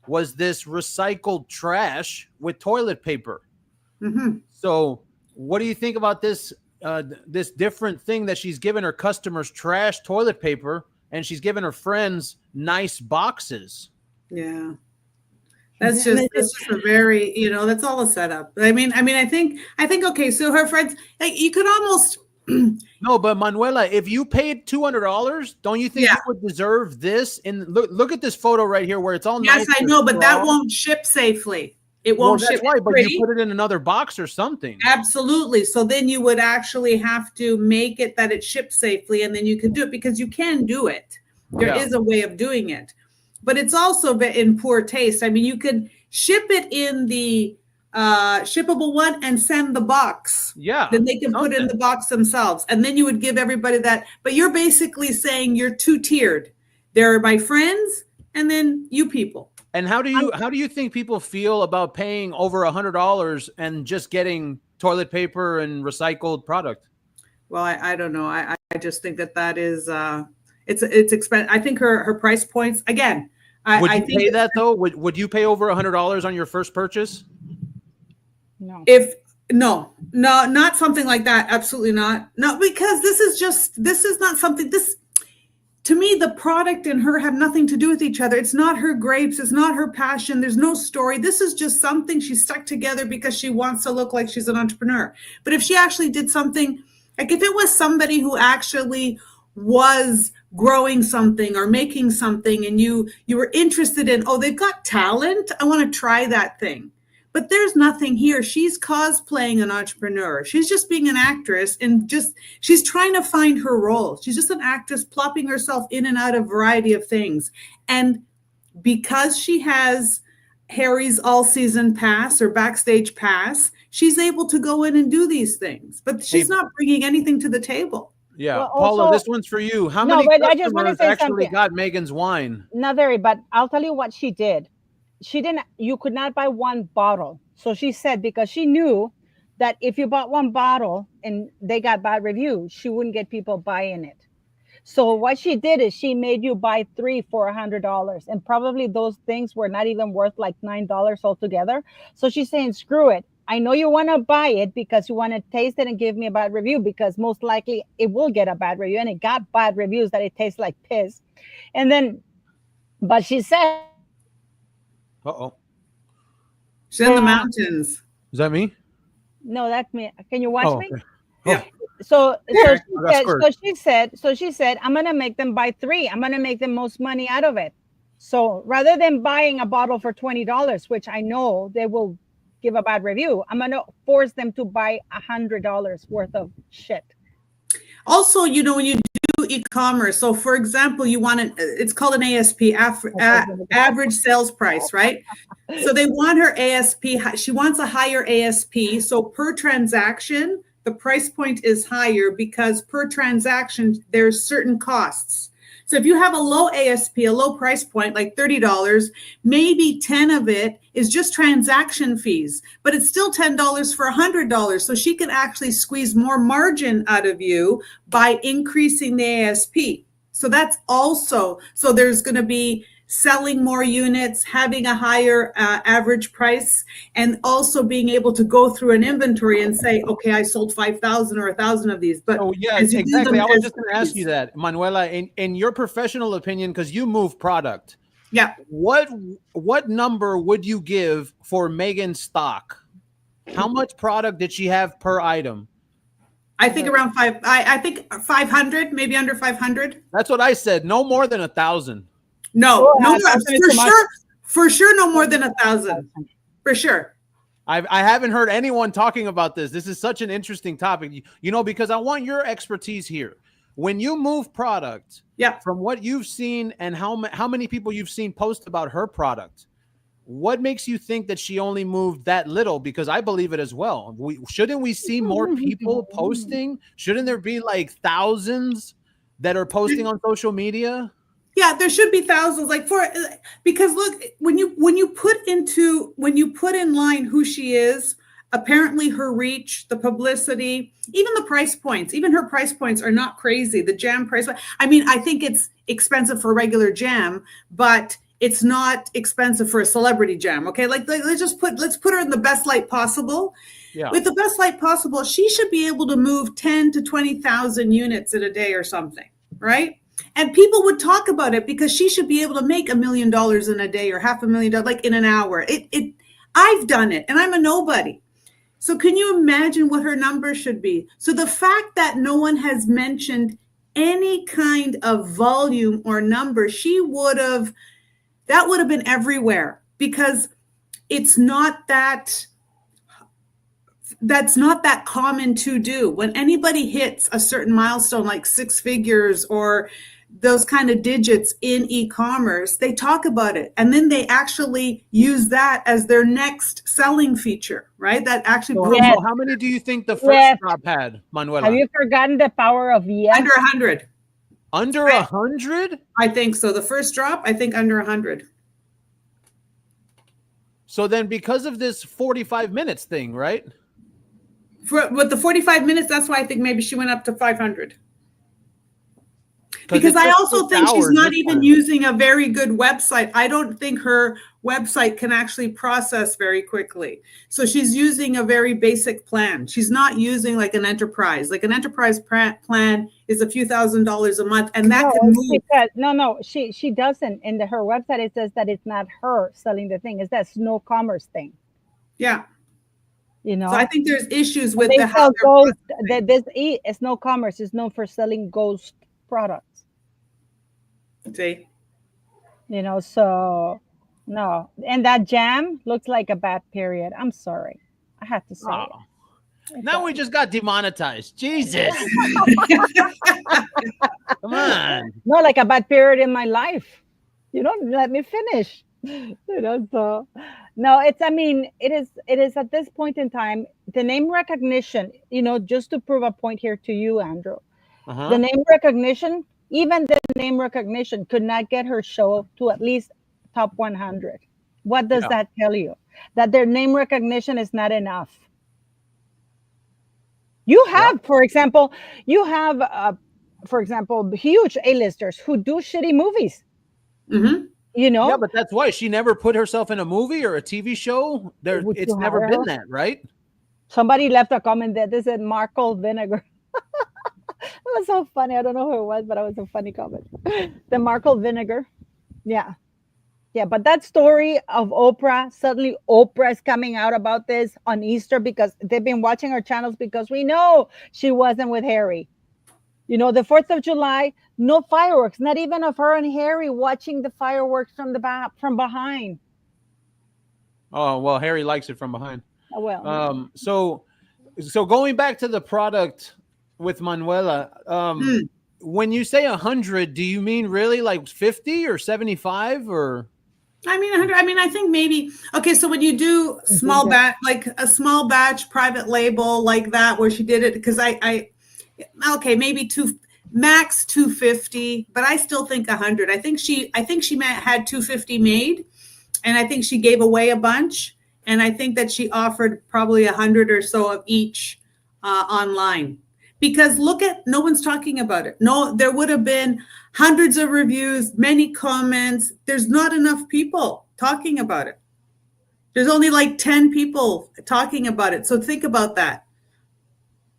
was this recycled trash with toilet paper. So what do you think about this this different thing that she's given her customers trash toilet paper and she's given her friends nice boxes? Yeah. That's just a very, you know, that's all a setup. I think okay, so her friends, like, you could almost No, but Manuela, if you paid $200, don't you think you would deserve this? And look at this photo right here where it's all yes, nice. I know, but that won't ship safely. It won't ship. That's right, but pretty. you put it in another box or something. Absolutely. So then you would actually have to make it that it ships safely, and then you could do it, because you can do it. There is a way of doing it, but it's also in poor taste. I mean, you could ship it in the shippable one and send the box. Yeah. Then they can put it in the box themselves, and then you would give everybody that. But you're basically saying you're two-tiered. There are my friends, and then you people. And how do you think people feel about paying over $100 and just getting toilet paper and recycled product? Well, I don't know. I just think that is it's expensive. I think her price points, again. Would you pay that though? Would you pay over $100 on your first purchase? No. No, not something like that. Absolutely not. No, because this is not something. To me, the product and her have nothing to do with each other. It's not her grapes. It's not her passion. There's no story. This is just something she stuck together because she wants to look like she's an entrepreneur. But if she actually did something, like if it was somebody who actually was growing something or making something, and you were interested in, oh, they've got talent, I want to try that thing. But there's nothing here. She's cosplaying an entrepreneur. She's just being an actress, and she's trying to find her role. She's just an actress plopping herself in and out of a variety of things. And because she has Harry's all-season pass or backstage pass, she's able to go in and do these things. But she's not bringing anything to the table. Yeah. Well, Paula, also- this one's for you. How many but I just wanna customers say actually something. got Megan's wine? Not very, but I'll tell you what she did. You could not buy one bottle. So she said, because she knew that if you bought one bottle and they got bad reviews, she wouldn't get people buying it. So what she did is she made you buy 3 for $100, and probably those things were not even worth like $9 altogether. So she's saying, screw it. I know you want to buy it because you want to taste it and give me a bad review, because most likely it will get a bad review, and it got bad reviews that it tastes like piss. And then, but she said, Uh-oh. She's in the mountains. Is that me? no, that's me. Can you watch me? Okay. Yeah. So Squirt. she said, I'm gonna make them buy 3. I'm gonna make the most money out of it. So rather than buying a bottle for $20, which I know they will give a bad review, I'm gonna force them to buy $100 worth of shit. Also, you know, when you do e-commerce, so for example, you want it's called an ASP, average sales price, right? So they want her ASP, she wants a higher ASP. So per transaction, the price point is higher because per transaction, there's certain costs. So if you have a low ASP, a low price point, like $30, maybe 10 of it is just transaction fees, but it's still $10 for $100. So she can actually squeeze more margin out of you by increasing the ASP. So that's also, so there's going to be selling more units, having a higher average price, and also being able to go through an inventory and say, okay, I sold 5,000 or 1,000 of these. But yes, exactly. I was just going to ask you that, Manuela, in your professional opinion, because you move product. Yeah. What number would you give for Meghan's stock? How much product did she have per item? I think around I think 500, maybe under 500. That's what I said. No more than 1,000. No, no more. For sure, no more than 1,000. For sure. I haven't heard anyone talking about this. This is such an interesting topic, because I want your expertise here. When you move product, from what you've seen and how many people you've seen post about her product, what makes you think that she only moved that little? Because I believe it as well. Shouldn't we see more people posting? Shouldn't there be like thousands that are posting on social media? Yeah, there should be thousands. Because look, when you put in line who she is, apparently her reach, the publicity, even the price points, even her price points are not crazy. The jam price, I mean, I think it's expensive for a regular jam, but it's not expensive for a celebrity jam. Okay, let's put her in the best light possible. Yeah. With the best light possible, she should be able to move 10 to 20,000 units in a day or something, right? And people would talk about it because she should be able to make $1 million in a day or $500,000, like in an hour. I've done it, and I'm a nobody. So can you imagine what her numbers should be? So the fact that no one has mentioned any kind of volume or number, that would have been everywhere, because it's not that's not that common to do. When anybody hits a certain milestone, like 6 figures or those kind of digits in e-commerce, they talk about it. And then they actually use that as their next selling feature, right? That actually. So how many do you think the first drop had, Manuela? Have you forgotten the power of yes? Under 100. Under 100? I think so. The first drop, I think under 100. So then because of this 45 minutes thing, right? With the 45 minutes, that's why I think maybe she went up to 500. Because I also think she's not even using a very good website. I don't think her website can actually process very quickly. So she's using a very basic plan. She's not using like an enterprise. Like an enterprise plan is a few $1,000s a month, and that can move. She doesn't. In her website, it says that it's not her selling the thing. It's that Snow Commerce thing. Yeah. So I think there's issues with Snow Commerce is known for selling ghost products. See? So no. And that jam looks like a bad period. I'm sorry. I have to say it. Now we just got demonetized. Jesus. Come on. No, like a bad period in my life. You don't let me finish. So no, it is at this point in time, the name recognition, just to prove a point here to you, Andrew, the name recognition, even the name recognition could not get her show to at least top 100. What does that tell you? That their name recognition is not enough. You have, for example, huge A-listers who do shitty movies. Mm-hmm. Yeah, but that's why she never put herself in a movie or a TV show. It's never been that, right? Somebody left a comment that they said Markle vinegar. It was so funny. I don't know who it was, but it was a funny comment. The Markle vinegar. Yeah. Yeah, but that story of Oprah, suddenly Oprah is coming out about this on Easter because they've been watching our channels because we know she wasn't with Harry. The 4th of July, no fireworks, not even of her and Harry watching the fireworks from behind. Oh, well, Harry likes it from behind. Oh, well. So going back to the product with Manuela, when you say 100, do you mean really like 50 or 75 or? I mean, 100. I mean, I think maybe. Okay, so when you do small batch, like a small batch private label like that, where she did it, because maybe max 250, but I still think 100. I think she had 250 made, and I think she gave away a bunch, and I think that she offered probably 100 or so of each online. Because look at, no one's talking about it. No, there would have been hundreds of reviews, many comments. There's not enough people talking about it. There's only like 10 people talking about it. So think about that.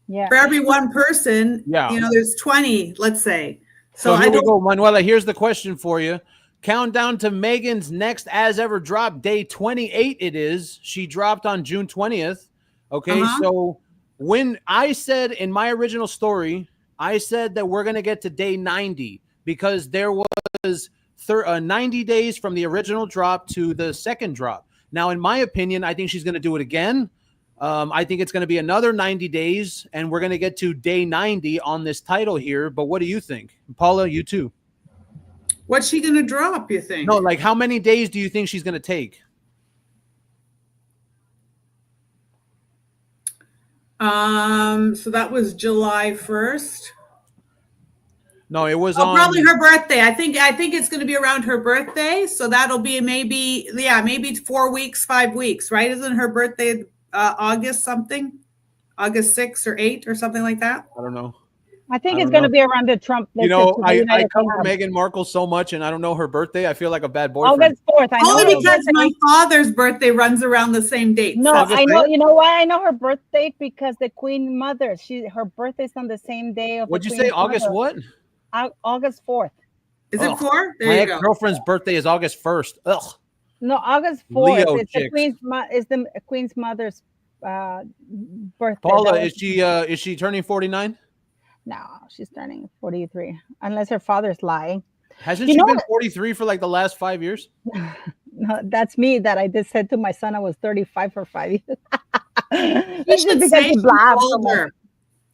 Yeah. For every one person, Yeah. there's 20, let's say. So here we go, Manuela. Here's the question for you. Countdown to Meghan's next as ever drop, day 28 it is. She dropped on June 20th. Okay, so when I said in my original story, I said that we're going to get to day 90 because there was 90 days from the original drop to the second drop. Now, in my opinion, I think she's going to do it again. I think it's going to be another 90 days, and we're going to get to day 90 on this title here. But what do you think? Paula, you too. What's she going to drop, you think? No, like how many days do you think she's going to take? So that was July 1st. No, it was probably her birthday. I think it's going to be around her birthday. So that'll be maybe 4 weeks, 5 weeks, right? Isn't her birthday August something? August 6th or 8th or something like that? I don't know. I think it's going to be around the Trump. I cover Meghan Markle so much, and I don't know her birthday. I feel like a bad boyfriend. August 4th. I know only because my father's birthday runs around the same date. No, I know. You know why I know her birthday? Because the Queen Mother. Her birthday's on the same day of. What'd you say? August what? August 4th. Is it 4? My ex-girlfriend's birthday is August 1st. Ugh. No, August 4th. It's the Queen's mother's birthday. Paula, is she turning 49? No, she's turning 43. Unless her father's lying. Hasn't she been 43 for like the last 5 years? No, that's me. That I just said to my son I was 35 for 5 years. She should say she's older.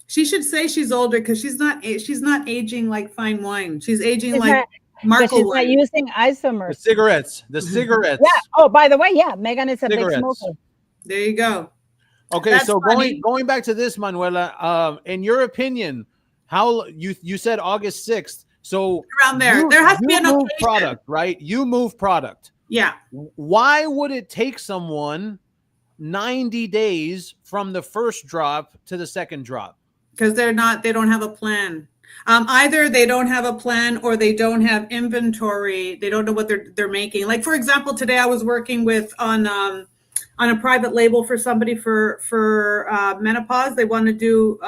She should say she's older because she's not aging like fine wine. She's aging like Markle wine. She's not using isomers. The cigarettes. Yeah. Oh, by the way, yeah, Meghan is a big smoker. There you go. Okay, that's so going back to this, Manuela, in your opinion, how you said August 6th. So around there. There has to be an occasion. Product, right? You move product. Yeah. Why would it take someone 90 days from the first drop to the second drop? Because they don't have a plan. Either they don't have a plan or they don't have inventory. They don't know what they're making. Like, for example, today I was working on a private label for somebody for menopause. They want to do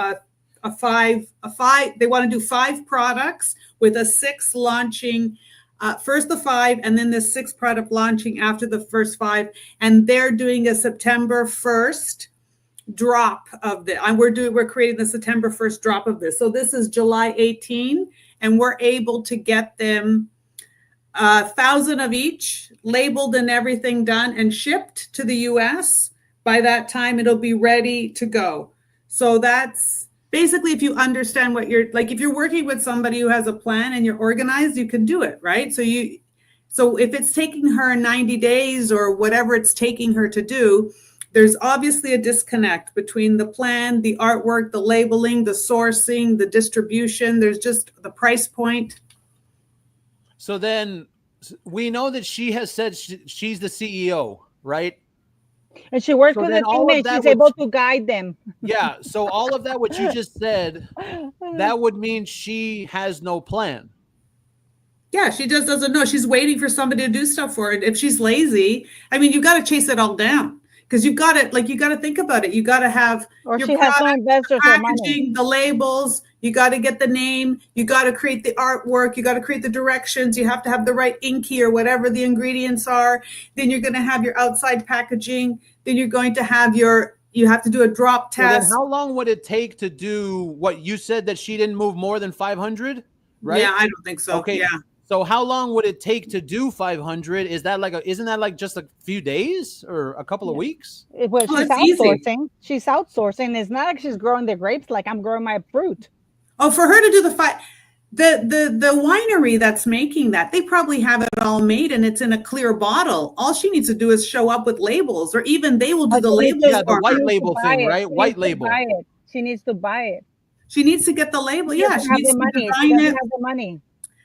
they want to do 5 products with a 6 launching, first the 5 and then the 6 product launching after the first 5. And they're doing a September 1st drop of this. We're creating the September 1st drop of this. So this is July 18, and we're able to get them 1,000 of each, labeled and everything done and shipped to the US. By that time, it'll be ready to go. So that's basically, if you understand what if you're working with somebody who has a plan and you're organized, you can do it, right? So if it's taking her 90 days or whatever it's taking her to do, there's obviously a disconnect between the plan, the artwork, the labeling, the sourcing, the distribution. There's just the price point. So then we know that she has said she's the CEO, right? And she works with a team and she's able to guide them. Yeah. So all of that, what you just said, that would mean she has no plan. Yeah, she just doesn't know. She's waiting for somebody to do stuff for her. If she's lazy, I mean, you've got to chase it all down. Because you got to think about it. You got to have your product, the packaging, the labels. You got to get the name. You got to create the artwork. You got to create the directions. You have to have the right inky or whatever the ingredients are. Then you're going to have your outside packaging. Then you're going to have you have to do a drop test. So then how long would it take to do what you said that she didn't move more than 500? Right? Yeah, I don't think so. Okay. Yeah. So how long would it take to do 500? Isn't that like just a few days or a couple of weeks? Well, she's outsourcing. Easy. She's outsourcing. It's not like she's growing the grapes like I'm growing my fruit. Oh, for her to do the winery that's making that, they probably have it all made and it's in a clear bottle. All she needs to do is show up with labels, or even they will do the labels. Yeah, the white label thing, right? White label. She needs to buy it. She needs to get the label. She Yeah, doesn't she have needs the to money. She design doesn't it. have the money.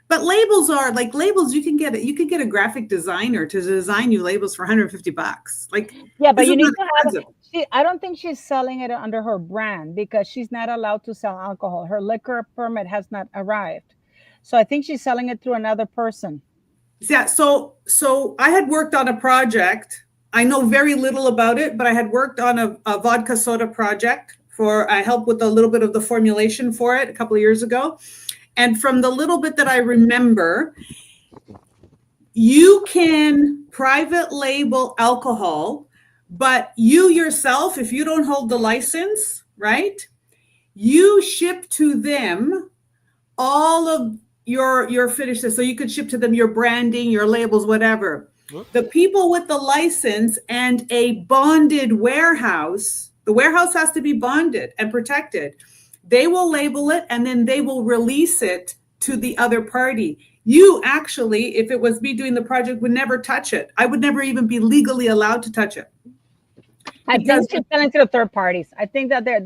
But labels are like labels. You can get a graphic designer to design you labels for $150. Like, Yeah, but this you is need not to have. expensive. I don't think she's selling it under her brand because she's not allowed to sell alcohol. Her liquor permit has not arrived, so I think she's selling it through another person. Yeah. So I had worked on a project. I know very little about it, but I had worked on a vodka soda project I helped with a little bit of the formulation for it a couple of years ago. And from the little bit that I remember, you can private label alcohol, but you yourself, if you don't hold the license, right, you ship to them all of your finishes. So you could ship to them your branding, your labels, whatever. The people with the license and a bonded warehouse, the warehouse has to be bonded and protected. They will label it and then they will release it to the other party. You actually, if it was me doing the project, would never touch it. I would never even be legally allowed to touch it. I think she's selling to the third parties. I think that the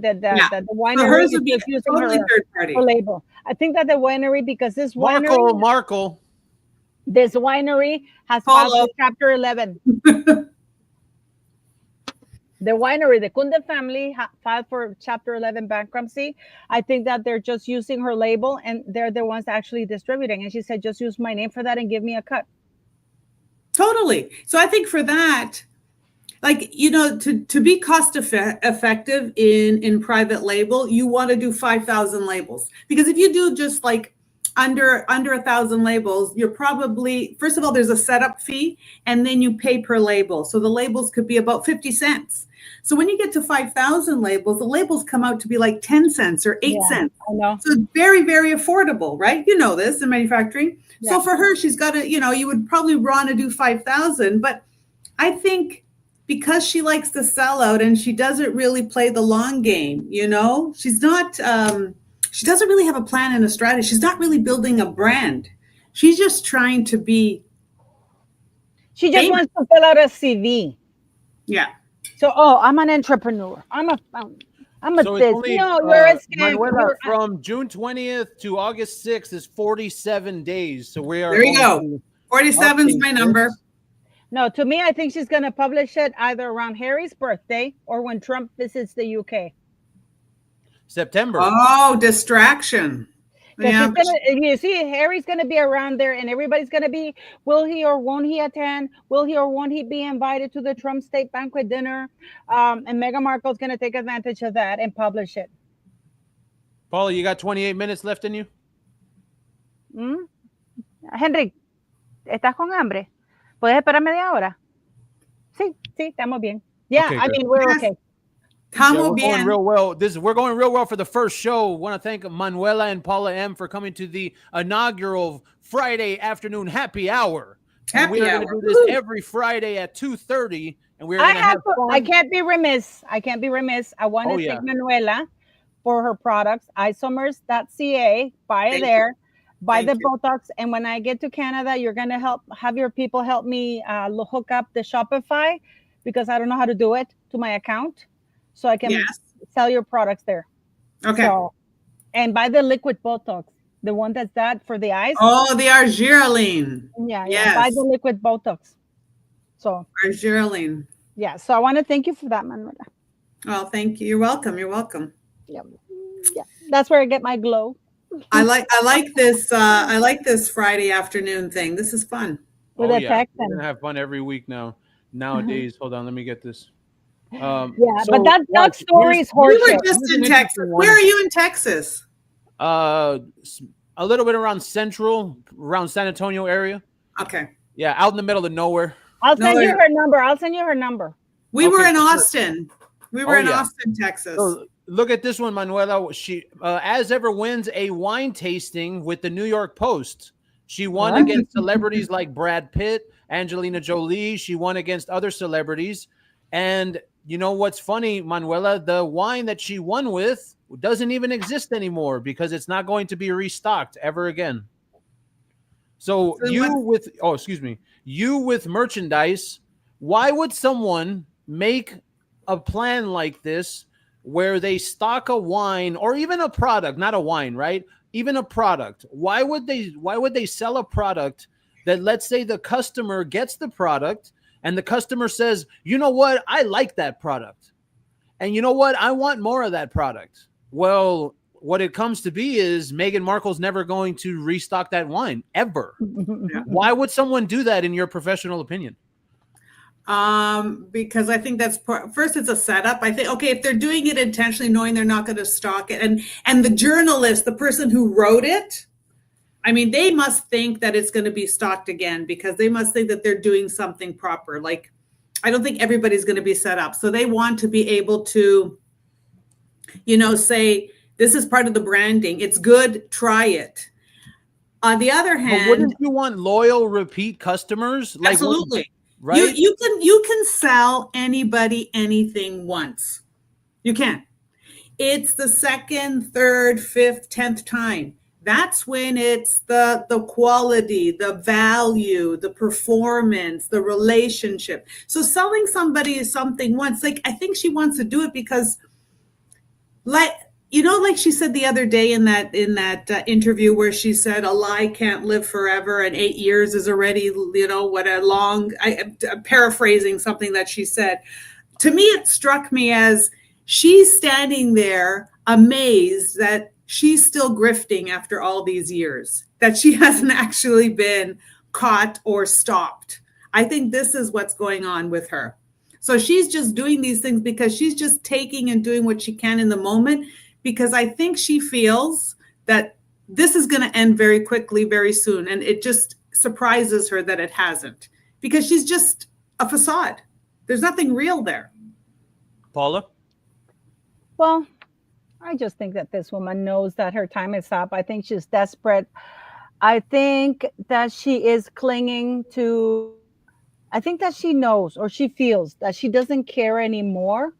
So winery hers is would be just using totally her, third party. her label. I think that the winery, because this winery, Marco. this winery has filed Paulo. for Chapter 11. The winery, the Kunde family, filed for Chapter 11 bankruptcy. I think that they're just using her label and they're the ones actually distributing. And she said, just use my name for that and give me a cut. Totally. So I think for that, like, you know, to be cost effective in private label, you want to do 5,000 labels, because if you do just like under 1,000 labels, you're probably, first of all, there's a setup fee and then you pay per label. So the labels could be about 50 cents. So when you get to 5,000 labels, the labels come out to be like 10 cents or 8 cents. I know. So it's very, very affordable, right? You know this in manufacturing. Yeah. So for her, she's got to, you know, you would probably want to do 5,000, but I think because she likes to sell out and she doesn't really play the long game, you know, she's not, she doesn't really have a plan and a strategy. She's not really building a brand. She's just trying to be. She just wants to fill out a CV. Yeah. So, I'm an entrepreneur. I'm a So this. only, No, you're a scam. Manuela, from June 20th to August 6th is 47 days. So we are. There you go. 47 is my number. No, to me, I think she's going to publish it either around Harry's birthday or when Trump visits the UK. September. Oh, distraction. Yeah, you see, Harry's going to be around there and everybody's going to be, will he or won't he attend? Will he or won't he be invited to the Trump state banquet dinner? And Meghan Markle's going to take advantage of that and publish it. Paula, you got 28 minutes left in you? Henry, ¿estás con hambre? ¿Puedes esperar media hora? Sí, estamos bien. Yeah, Okay, I mean, we're okay. Yeah, we're going real well. We're going real well for the first show. Want to thank Manuela and Paula M for coming to the inaugural Friday afternoon happy hour. And we are going to do this every Friday at 2:30, and we're going to have fun. I can't be remiss. I want to thank Manuela for her products. Isomers.ca. Buy it there. Buy the Botox, and when I get to Canada, you're going to have your people help me hook up the Shopify, because I don't know how to do it to my account. So I can sell your products there. Okay. So, and buy the liquid Botox, the one that's that for the eyes. Oh, the argireline. Yeah. Buy the liquid Botox. So argireline. Yeah. So I want to thank you for that, Manuela. Oh, thank you. You're welcome. You're welcome. Yeah. That's where I get my glow. I like this. I like this Friday afternoon thing. This is fun. With We're gonna have fun every week now. Nowadays, hold on, let me get this. But that story is horseshit. We were just in Texas. Where are you in Texas? A little bit around central, around San Antonio area. Okay. Yeah, out in the middle of nowhere. I'll send you her number. We were in Austin. We were in Austin, Texas. So look at this one, Manuela. She, as ever, wins a wine tasting with the New York Post. She won against celebrities like Brad Pitt, Angelina Jolie. She won against other celebrities. And you know what's funny, Manuela? The wine that she won with doesn't even exist anymore because it's not going to be restocked ever again. So you with merchandise, why would someone make a plan like this where they stock a wine or even a product, not a wine, right? Even a product. Why would they sell a product that, let's say, the customer gets the product and the customer says, you know what, I like that product. And you know what, I want more of that product. Well, what it comes to be is Meghan Markle's never going to restock that wine ever. Why would someone do that in your professional opinion? Because I think that's first, it's a setup. I think, okay, if they're doing it intentionally, knowing they're not going to stock it, and the journalist, the person who wrote it, I mean, they must think that it's going to be stocked again, because they must think that they're doing something proper. Like, I don't think everybody's going to be set up. So they want to be able to, say, this is part of the branding. It's good. Try it. On the other hand, but wouldn't you want loyal, repeat customers? Like, absolutely. Right? You can sell anybody anything once. You can. It's the second, third, fifth, 10th time. That's when it's the quality, the value, the performance, the relationship. So selling somebody something once, like, I think she wants to do it because, like she said the other day in that interview where she said a lie can't live forever, and 8 years is already, what a long. I'm paraphrasing something that she said. To me, it struck me as she's standing there amazed that she's still grifting after all these years, that she hasn't actually been caught or stopped. I think this is what's going on with her. So she's just doing these things because she's just taking and doing what she can in the moment, because I think she feels that this is going to end very quickly, very soon. And it just surprises her that it hasn't, because she's just a facade. There's nothing real there. Paula? Well, I just think that this woman knows that her time is up. I think she's desperate. I think that she is clinging to, I think that she knows, or she feels that she doesn't care anymore.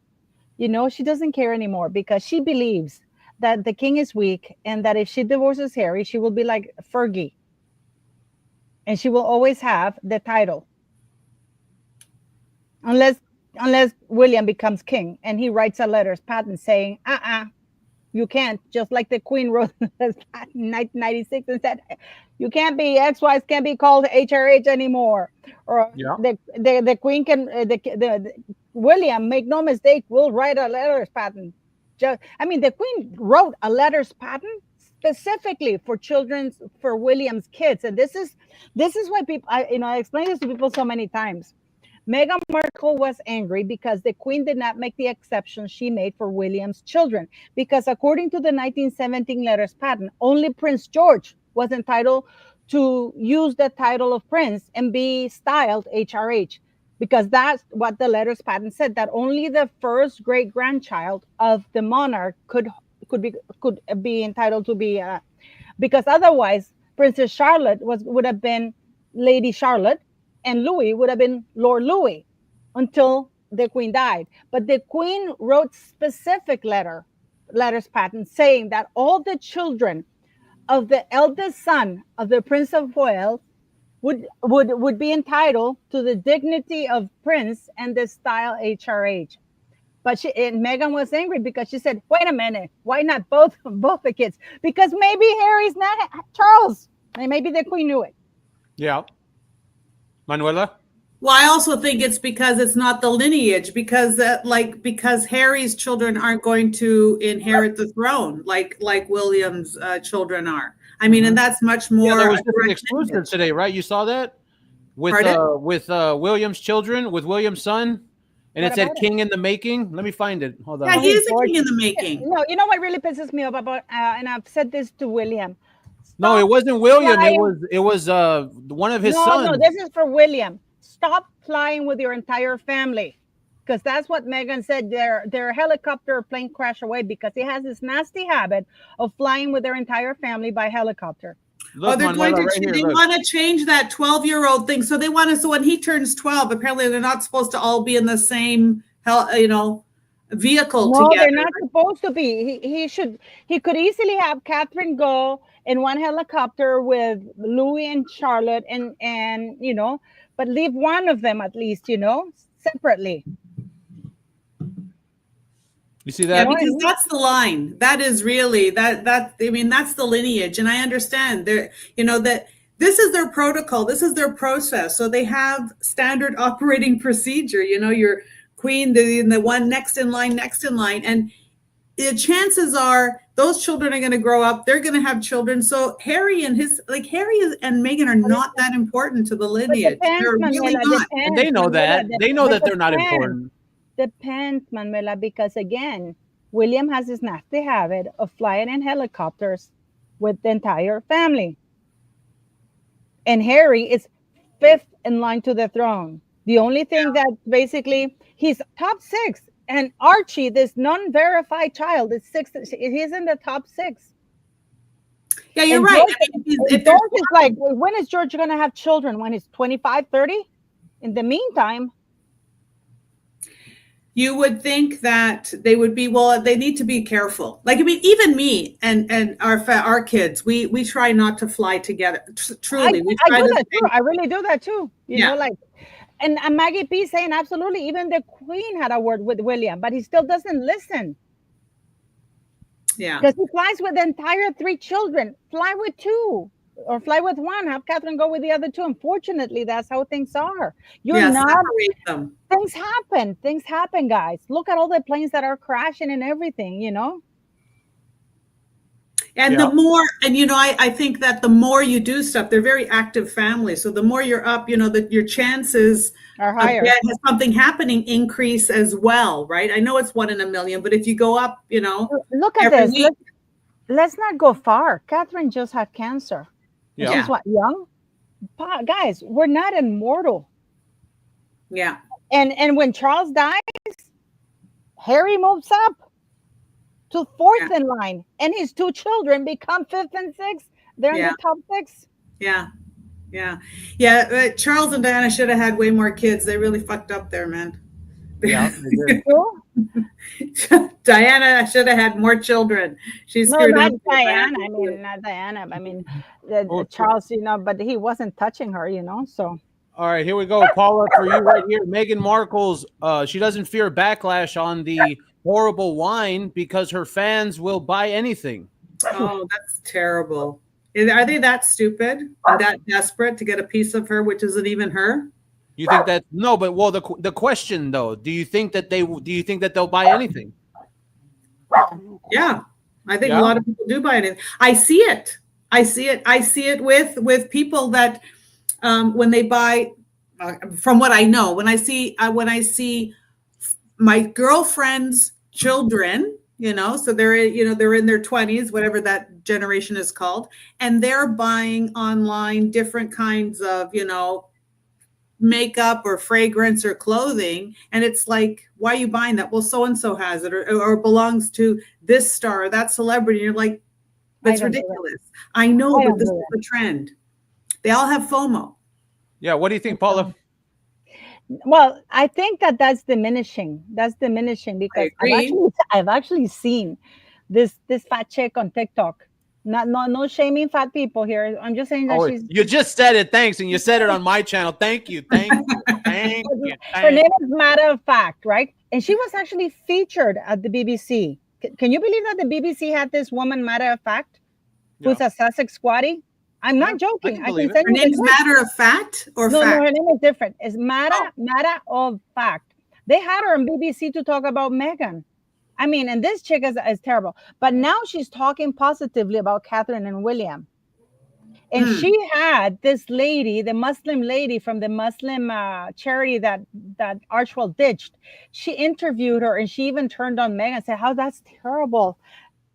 She doesn't care anymore because she believes that the king is weak, and that if she divorces Harry, she will be like Fergie. And she will always have the title. Unless William becomes king and he writes a letter patent saying, you can't, just like the Queen wrote in 1996 and said, you can't be, ex-wives can't be called HRH anymore. Or the Queen can, the William, make no mistake, will write a letters patent. The Queen wrote a letters patent specifically for William's kids. And this is why people, I explain this to people so many times. Meghan Markle was angry because the Queen did not make the exception she made for William's children. Because according to the 1917 letters patent, only Prince George was entitled to use the title of Prince and be styled HRH. Because that's what the letters patent said, that only the first great grandchild of the monarch could be entitled to be, because otherwise Princess Charlotte would have been Lady Charlotte, and Louis would have been Lord Louis until the Queen died. But the Queen wrote specific letters patent saying that all the children of the eldest son of the Prince of Wales would be entitled to the dignity of Prince and the style HRH. But Meghan was angry because she said, wait a minute, why not both the kids? Because maybe Harry's not Charles, and maybe the Queen knew it. Yeah. Manuela? Well, I also think it's because it's not the lineage, because Harry's children aren't going to inherit the throne like William's children are. I mean, and that's much more. Yeah, there was just an exclusive today, right? You saw that with William's children, with William's son, and it said "King in the Making." Let me find it. Hold on. Yeah, he is a king in the making. No, you know what really pisses me off about, and I've said this to William. No, it wasn't William. It was one of his sons. No, this is for William. Stop flying with your entire family, because that's what Meghan said. Their helicopter plane crashed away because he has this nasty habit of flying with their entire family by helicopter. Look, they're Manuela, going to. They want to change that 12-year-old thing. So they want to. So when he turns 12, apparently they're not supposed to all be in the same vehicle together. No, they're not supposed to be. He could easily have Catherine go in one helicopter with Louis and Charlotte, and but leave one of them at least, separately. You see Yeah, that? because that's the line. That is really I mean, that's the lineage. And I understand there, that this is their protocol, this is their process. So they have standard operating procedure, your queen, the one next in line, and the chances are those children are going to grow up, they're going to have children. So Harry and Meghan are not that important to the lineage. Depends, They're really Manuela, not. depends, And they know Manuela, that. They know but that they're not depends. important. Depends, Manuela, because again, William has this nasty habit of flying in helicopters with the entire family. And Harry is fifth in line to the throne. The only thing that basically he's top six. And Archie, this non-verified child, is sixth. He's in the top six. Yeah, you're And right. George, I mean, and George is like, when is George going to have children? When he's 25, 30? In the meantime, you would think that they would be, well, they need to be careful. Like, I mean, even me and our kids, we try not to fly together. Truly, we I try do to. that too. I really do that too. You Yeah. know, like, and Maggie P saying absolutely. Even the Queen had a word with William, but he still doesn't listen Yeah. because he flies with the entire three children. Fly with two or fly with one. Have Catherine go with the other two. Unfortunately, that's how things are. You're Yeah, not. separate them. Things happen. Things happen, guys. Look at all the planes that are crashing and everything. You know. And Yeah. the more, and I think that the more you do stuff, they're very active families. So the more you're up, that your chances Are of higher. something happening increase as well, right? I know it's 1 in a million, but if you go up, Look at every this. week. Let's not go far. Catherine just had cancer. And Yeah. she's what, young? Guys, we're not immortal. Yeah. And when Charles dies, Harry moves up to fourth in line, and his two children become fifth and sixth. They're in the top six. Yeah. Yeah. Charles and Diana should have had way more kids. They really fucked up there, man. Yeah, they did. Diana should have had more children. She's No, screwed not up. Diana. I mean, not Diana. I mean, Charles, but he wasn't touching her, so. All right, here we go. Paula, for you right here. Meghan Markle's, she doesn't fear backlash on the horrible wine because her fans will buy anything. Oh, that's terrible. Are they that stupid and that desperate to get a piece of her, which isn't even her? You think that? No, but well, the question though, do you think that they'll buy anything? Yeah, I think a lot of people do buy it. I see it. I see it with people that when they buy. From what I know, when I see my girlfriend's children, so they're in their 20s, whatever that generation is called, and they're buying online different kinds of makeup or fragrance or clothing, and it's like, why are you buying that? Well, so and so has it, or belongs to this star or that celebrity. And you're like, that's ridiculous. I know, but this is the trend. They all have FOMO. Yeah, what do you think, Paula? Well, I think that's diminishing. That's diminishing because I've actually seen this fat chick on TikTok. No shaming fat people here. I'm just saying that she's. You just said it. Thanks, and you said it on my channel. Thank you. Thank you. Her name is Matter of Fact, right? And she was actually featured at the BBC. Can you believe that the BBC had this woman, Matter of Fact, who's a Sussex squatty? I'm not joking. I can send her name's Matter of Fact or no, Fact? No, her name is different. It's Matter of Fact. They had her on BBC to talk about Meghan. I mean, and this chick is terrible. But now she's talking positively about Catherine and William. And she had this lady, the Muslim lady from the Muslim charity that Archwell ditched. She interviewed her, and she even turned on Meghan and said, "How that's terrible."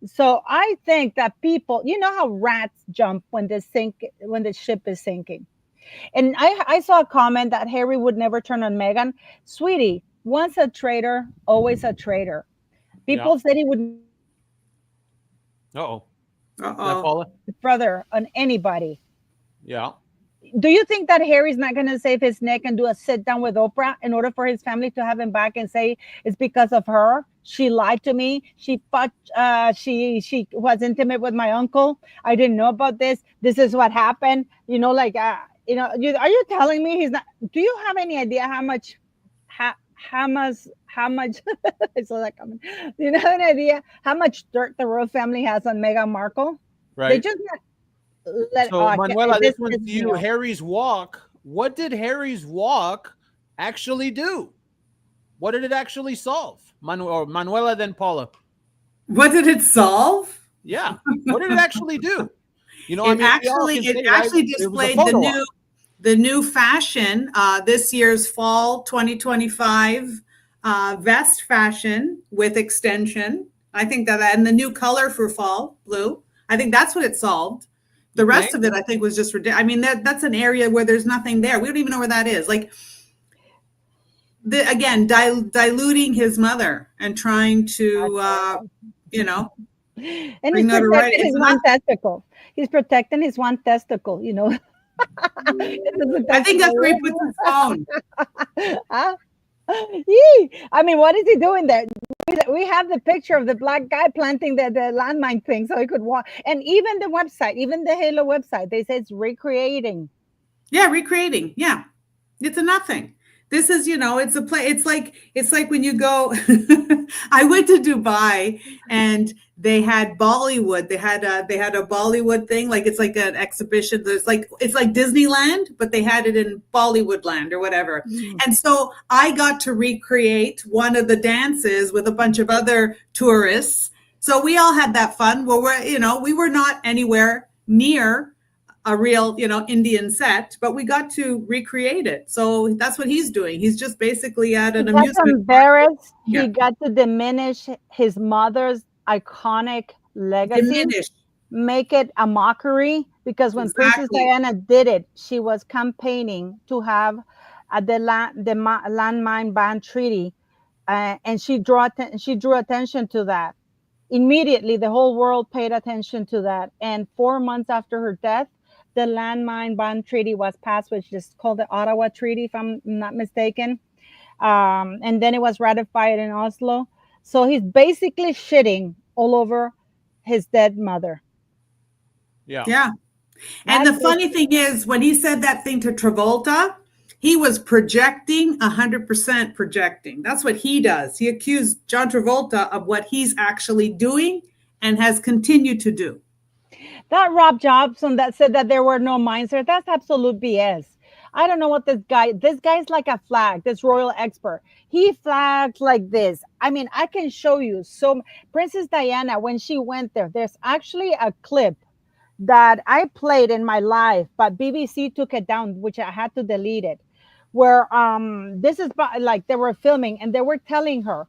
So I think that people, how rats jump when the ship is sinking. And I saw a comment that Harry would never turn on Meghan. Sweetie, once a traitor, always a traitor. People said he would. Brother on anybody. Yeah. Do you think that Harry's not going to save his neck and do a sit down with Oprah in order for his family to have him back and say it's because of her? She lied to me. She she was intimate with my uncle. I didn't know about this. This is what happened. Are you telling me he's not? Do you have any idea how how much I saw that coming. Do you have an idea how much dirt the royal family has on Meghan Markle? They Right. just let So, Manuela, this one's to you you. know. Harry's walk. What did Harry's walk actually do? What did it actually solve? Manuela, then Paula. What did it solve? Yeah. What did it actually do? You know, I mean, we all can It say, right? actually It was a displayed photo op. the new fashion, this year's fall 2025 vest fashion with extension. I think that, and the new color for fall, blue. I think that's what it solved. The You rest think? of it, I think, was just ridiculous. I mean, that's an area where there's nothing there. We don't even know where that is. Like, again, diluting his mother and trying to, you know, And he's bring notoriety. protecting his one testicle. He's protecting his one testicle, you know. I think that's where he puts his phone. Huh? Yee. I mean, what is he doing there? We have the picture of the black guy planting the landmine thing so he could walk. And even the website, even the Halo website, they say it's recreating. Yeah, recreating. Yeah. It's a nothing. This is, it's a play. It's like when you go, I went to Dubai and they had Bollywood. They had a Bollywood thing. Like, it's like an exhibition. It's like Disneyland, but they had it in Bollywood land or whatever. And so I got to recreate one of the dances with a bunch of other tourists. So we all had that fun. Well, we were not anywhere near a real, Indian set, but we got to recreate it. So that's what he's doing. He's just basically at an amusement embarrassed. Yeah. He got to diminish his mother's iconic legacy, make it a mockery, because when Princess Diana did it, she was campaigning to have the landmine ban treaty, and she drew attention to that. Immediately, the whole world paid attention to that. And 4 months after her death, the landmine ban treaty was passed, which is called the Ottawa Treaty, if I'm not mistaken. And then it was ratified in Oslo. So he's basically shitting all over his dead mother. Yeah. Yeah. And the funny thing is, when he said that thing to Travolta, he was projecting, 100% projecting. That's what he does. He accused John Travolta of what he's actually doing and has continued to do. That Rob Jobson that said that there were no mines there, that's absolute BS. I don't know what this guy's like a flag, this royal expert. He flags like this. I mean, I can show you. So Princess Diana, when she went there, there's actually a clip that I played in my live, but BBC took it down, which I had to delete it, where this is like they were filming and they were telling her,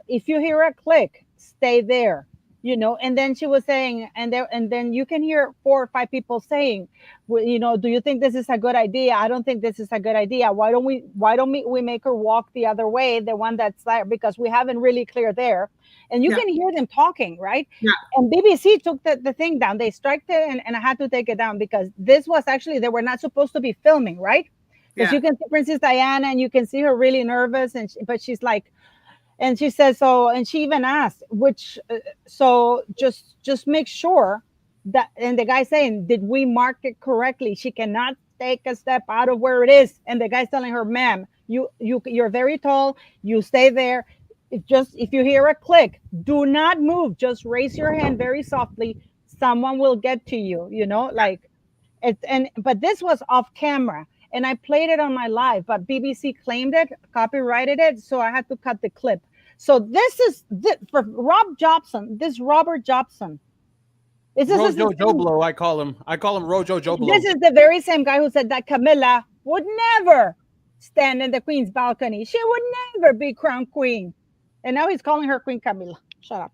if you hear a click, stay there. And then she was saying, and then you can hear 4 or 5 people saying, do you think this is a good idea? I don't think this is a good idea. Why don't we make her walk the other way, the one that's there, because we haven't really cleared there. And you can hear them talking, right? Yeah. And BBC took the thing down. They striked it, and I had to take it down because this was actually, they were not supposed to be filming, right? Because you can see Princess Diana and you can see her really nervous, but she's like, and she says so, and she even asked, so just make sure that, and the guy saying, did we mark it correctly? She cannot take a step out of where it is. And the guy's telling her, ma'am, you're very tall, you stay there. If you hear a click, do not move. Just raise your hand very softly. Someone will get to you, but this was off camera. And I played it on my live, but BBC claimed it, copyrighted it, so I had to cut the clip. So this is for Rob Jobson. This Robert Jobson. Rojo Joblo, I call him. I call him Rojo Joblo. This is the very same guy who said that Camilla would never stand in the Queen's balcony. She would never be crowned queen. And now he's calling her Queen Camilla. Shut up.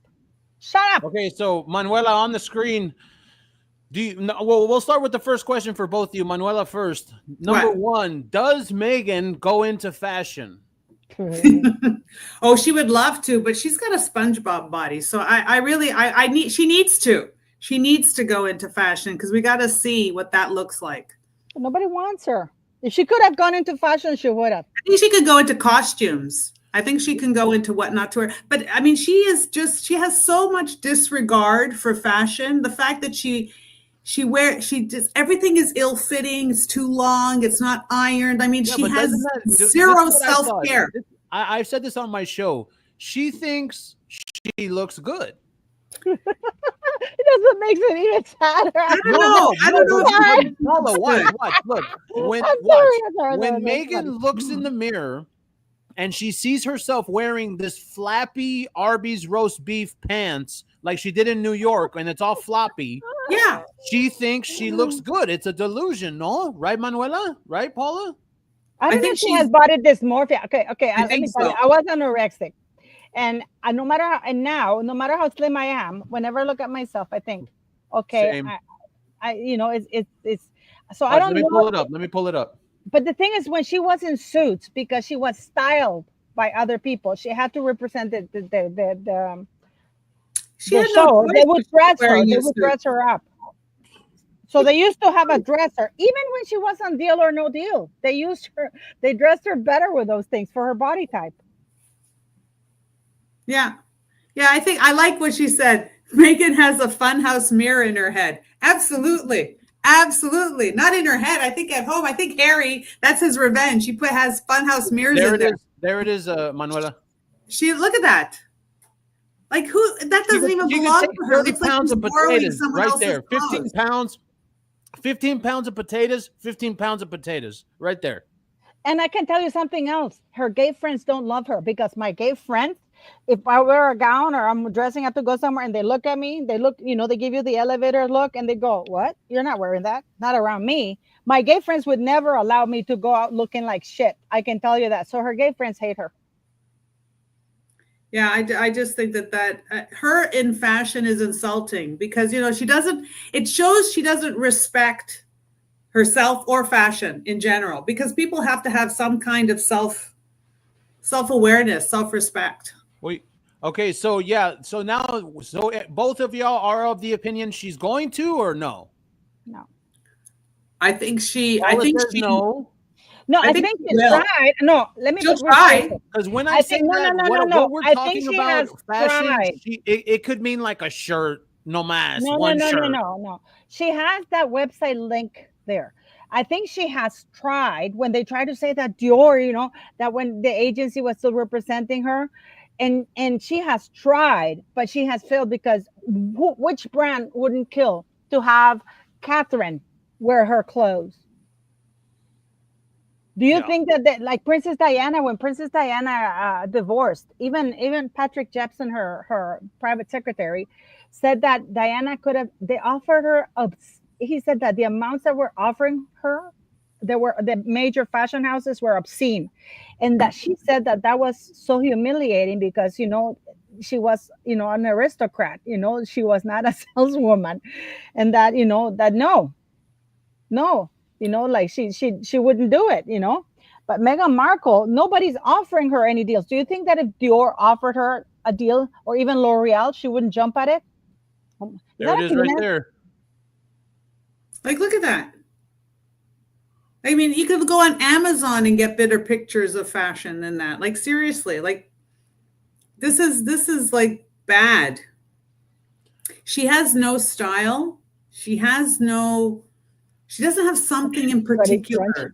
Shut up. Okay, so Manuela, on the screen. We'll start with the first question for both of you. Manuela first. Number one, does Meghan go into fashion? Oh, she would love to, but she's got a SpongeBob body. So she needs to go into fashion, because we got to see what that looks like. Nobody wants her. If she could have gone into fashion, she would have. I think she could go into costumes. I think she can go into what not to wear. But I mean, she has so much disregard for fashion. The fact that she just, everything is ill-fitting, it's too long, it's not ironed. I mean, she has zero self-care. I've said this on my show. She thinks she looks good. That's what makes it even sadder. I don't No, know. no, I don't know no. if you sorry. think Paula, it's watch, good. watch, look. When I'm watch sorry. I'm sorry. when That's funny. Megan looks in the mirror and she sees herself wearing this flappy Arby's roast beef pants like she did in New York, and it's all floppy. Yeah. She thinks she looks good. It's a delusion, no? Right, Manuela? Right, Paula? I I don't know think if she has she's. body dysmorphia. Okay, I let me think tell you. so. I was anorexic, and no matter how, and now, no matter how slim I am, whenever I look at myself, I think, okay, Same. it's. So I Watch, let don't me know. pull it up. Let me pull it up. But the thing is, when she was in suits, because she was styled by other people, she had to represent She the had no show. They choice would but dress her. wearing They a would suit. dress her up. So they used to have a dresser, even when she was on Deal or No Deal. They used her. They dressed her better with those things for her body type. Yeah. Yeah, I think I like what she said. Megan has a funhouse mirror in her head. Absolutely. Absolutely. Not in her head. I think at home. I think Harry, that's his revenge. He has funhouse mirrors There in it there. is. There it is, Manuela. Look at that. Like who that doesn't even She could belong take to her. 30 Looks like pounds she's of borrowing potatoes someone right else's there. 15 clothes. pounds. 15 pounds of potatoes, 15 pounds of potatoes right there. And I can tell you something else. Her gay friends don't love her because my gay friends, if I wear a gown or I'm dressing up to go somewhere and they look at me, they look, they give you the elevator look and they go, "What? You're not wearing that. Not around me." My gay friends would never allow me to go out looking like shit. I can tell you that. So her gay friends hate her. Yeah, I just think that her in fashion is insulting because she doesn't. It shows she doesn't respect herself or fashion in general because people have to have some kind of self-awareness, self-respect. Wait. Okay, so yeah, so now, both of y'all are of the opinion she's going to, or no? No. I think she. I Paula think says she. no. No, I I think think she she will. tried. No, let me She'll rephrase try. it. Because when I I say think no, no, that, no, no, what no. we're I think talking she about has fashion, tried. it could mean like a shirt, no mask, No, no, one no, no, shirt. no, no. She has that website link there. I think she has tried when they try to say that Dior, that when the agency was still representing her, and she has tried, but she has failed because which brand wouldn't kill to have Catherine wear her clothes? Do you Yeah. think that like Princess Diana, when Princess Diana divorced, even Patrick Jepson, her private secretary, said that Diana could have. They offered her. He said that the amounts that were offering her, the major fashion houses were obscene, and that she said that that was so humiliating because she was an aristocrat. She was not a saleswoman, and that that no, like she wouldn't do it. But Meghan Markle, nobody's offering her any deals. Do you think that if Dior offered her a deal or even L'Oreal, she wouldn't jump at it? Is There that it a is right penis? there. Like, look at that. I mean, you could go on Amazon and get better pictures of fashion than that. Like, seriously, like this is like bad. She has no style. She doesn't have something in Very crunchy. particular.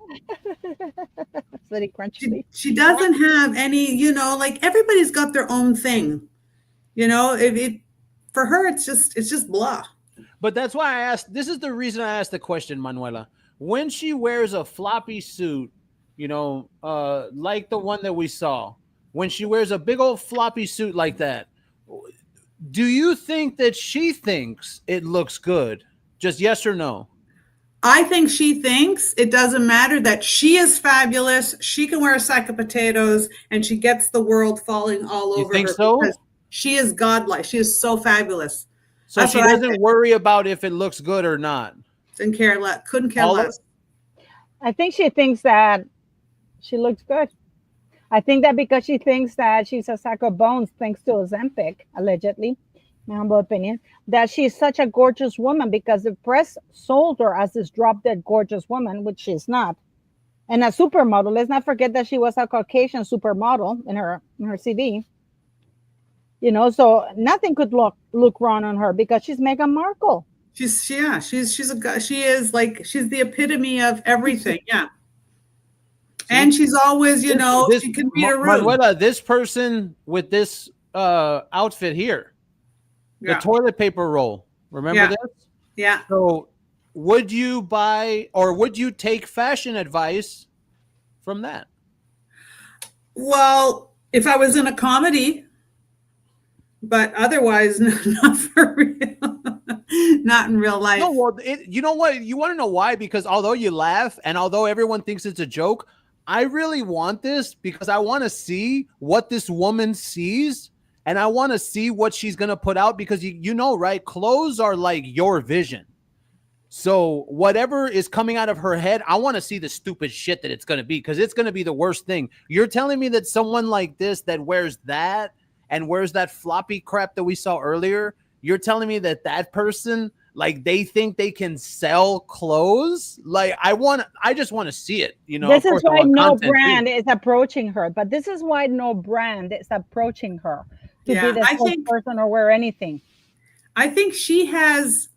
It's very crunchy. She doesn't have any, like everybody's got their own thing. It for her it's just blah. But that's why I asked. This is the reason I asked the question, Manuela. When she wears a floppy suit, like the one that we saw, when she wears a big old floppy suit like that, do you think that she thinks it looks good? Just yes or no? I think she thinks it doesn't matter that she is fabulous. She can wear a sack of potatoes and she gets the world falling all You over think her so? because she is godlike. She is so fabulous. So That's she what I doesn't think. worry about if it looks good or not. Didn't care less. Couldn't care Paula? less. I think she thinks that she looks good. I think that because she thinks that she's a sack of bones, thanks to Ozempic, allegedly, my humble opinion, that she's such a gorgeous woman because the press sold her as this drop dead gorgeous woman, which she's not. And a supermodel. Let's not forget that she was a Caucasian supermodel in her CV. So nothing could look wrong on her because she's Meghan Markle. She's the epitome of everything. Yeah. And she's always, you know, she can read a room. Manuela, this person with this outfit here, the toilet paper roll. Remember this? Yeah. So would you buy or would you take fashion advice from that? Well, if I was in a comedy, but otherwise, not for real. Not in real life. No, well, you know what? You want to know why? Because although you laugh and although everyone thinks it's a joke, I really want this because I want to see what this woman sees and I want to see what she's going to put out because you know, right? Clothes are like your vision. So whatever is coming out of her head, I want to see the stupid shit that it's going to be because it's going to be the worst thing. You're telling me that someone like this that wears that and wears that floppy crap that we saw earlier, you're telling me that that person, like they think they can sell clothes? Like I just want to see it. You know, this is why no brand too. is approaching her, but this is why no brand is approaching her to be the person or wear anything. I think she has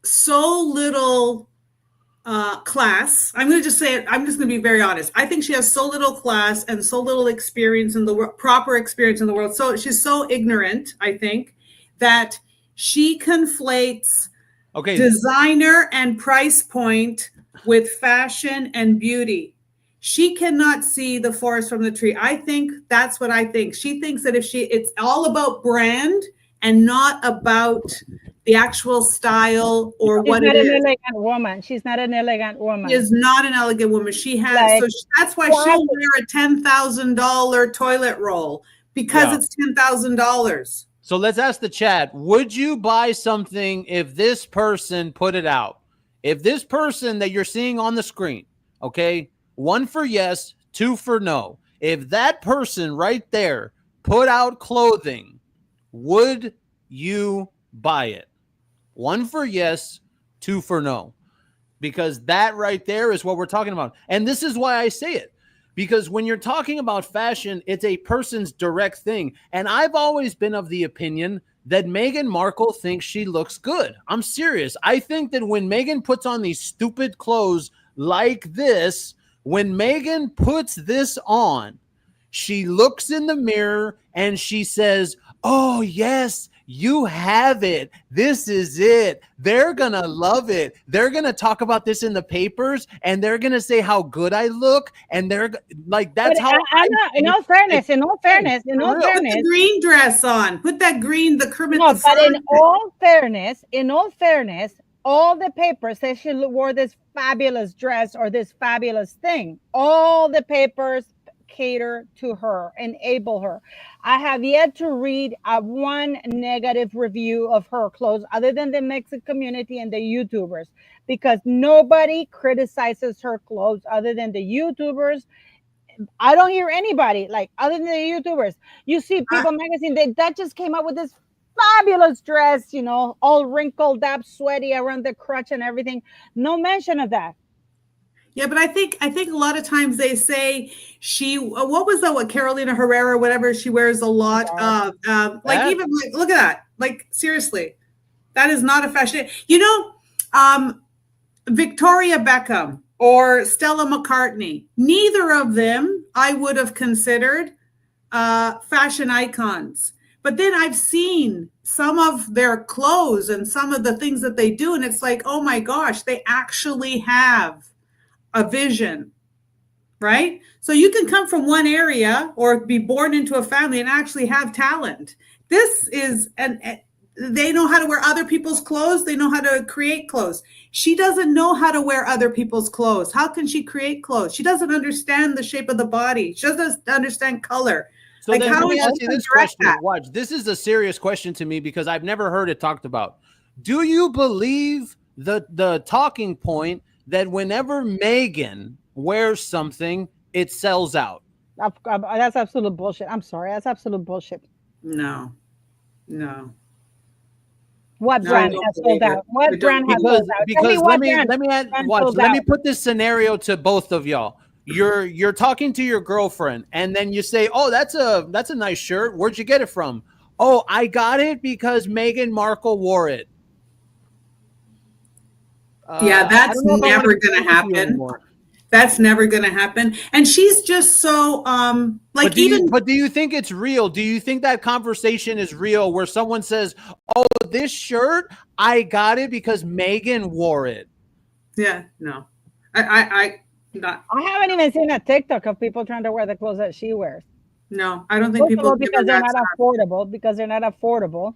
so little class. I'm going to just say it. I'm just going to be very honest. I think she has so little class and so little experience in the world, proper experience in the world. So she's so ignorant, I think, that she conflates designer and price point with fashion and beauty. She cannot see the forest from the tree. I think that's what I think. She thinks that it's all about brand and not about the actual style or what it is. She's not an elegant woman. She's not an elegant woman. She is not an elegant woman. She has, that's why she'll wear a $10,000 toilet roll because it's $10,000. So let's ask the chat. Would you buy something if this person put it out? If this person that you're seeing on the screen, okay, 1 for yes, 2 for no. If that person right there put out clothing, would you buy it? 1 for yes, 2 for no. Because that right there is what we're talking about. And this is why I say it. Because when you're talking about fashion, it's a person's direct thing. And I've always been of the opinion that Meghan Markle thinks she looks good. I'm serious. I think that when Meghan puts on these stupid clothes like this, when Meghan puts this on, she looks in the mirror and she says, oh, yes, you have it. This is it. They're going to love it. They're going to talk about this in the papers and they're going to say how good I look. And they're like, that's how. In all fairness, put the green dress on. Put that green, the Kermit. No, but in all fairness, all the papers say she wore this fabulous dress or this fabulous thing. All the papers cater to her, enable her. I have yet to read one negative review of her clothes other than the Mexican community and the YouTubers, because nobody criticizes her clothes other than the YouTubers. I don't hear anybody like other than the YouTubers. You see People Magazine, that just came out with this fabulous dress, you know, all wrinkled up, sweaty around the crotch and everything. No mention of that. Yeah, but I think a lot of times they say what was that? What Carolina Herrera, whatever, she wears a lot of even like, look at that. Like seriously, that is not a fashion. You know, Victoria Beckham or Stella McCartney, neither of them I would have considered fashion icons. But then I've seen some of their clothes and some of the things that they do, and it's like, oh my gosh, they actually have a vision, right? So you can come from one area or be born into a family and actually have talent. This is, and they know how to wear other people's clothes. They know how to create clothes. She doesn't know how to wear other people's clothes. How can she create clothes? She doesn't understand the shape of the body. She doesn't understand color. So like, how let me ask you this question. Watch, this is a serious question to me because I've never heard it talked about. Do you believe the talking point that whenever Meghan wears something, it sells out? That's absolute bullshit. I'm sorry. That's absolute bullshit. No. What brand has sold out? What brand has sold out? Because let me put this scenario to both of y'all. You're talking to your girlfriend and then you say, oh, that's a nice shirt. Where'd you get it from? Oh, I got it because Meghan Markle wore it. Yeah, that's never going to happen. That's never going to happen. And she's just so like but do you think it's real? Do you think that conversation is real where someone says, "Oh, this shirt, I got it because Meghan wore it"? Yeah, no. I not. I haven't even seen a TikTok of people trying to wear the clothes that she wears. No, I don't think First of people all, give because her they're that not time. affordable. Because they're not affordable.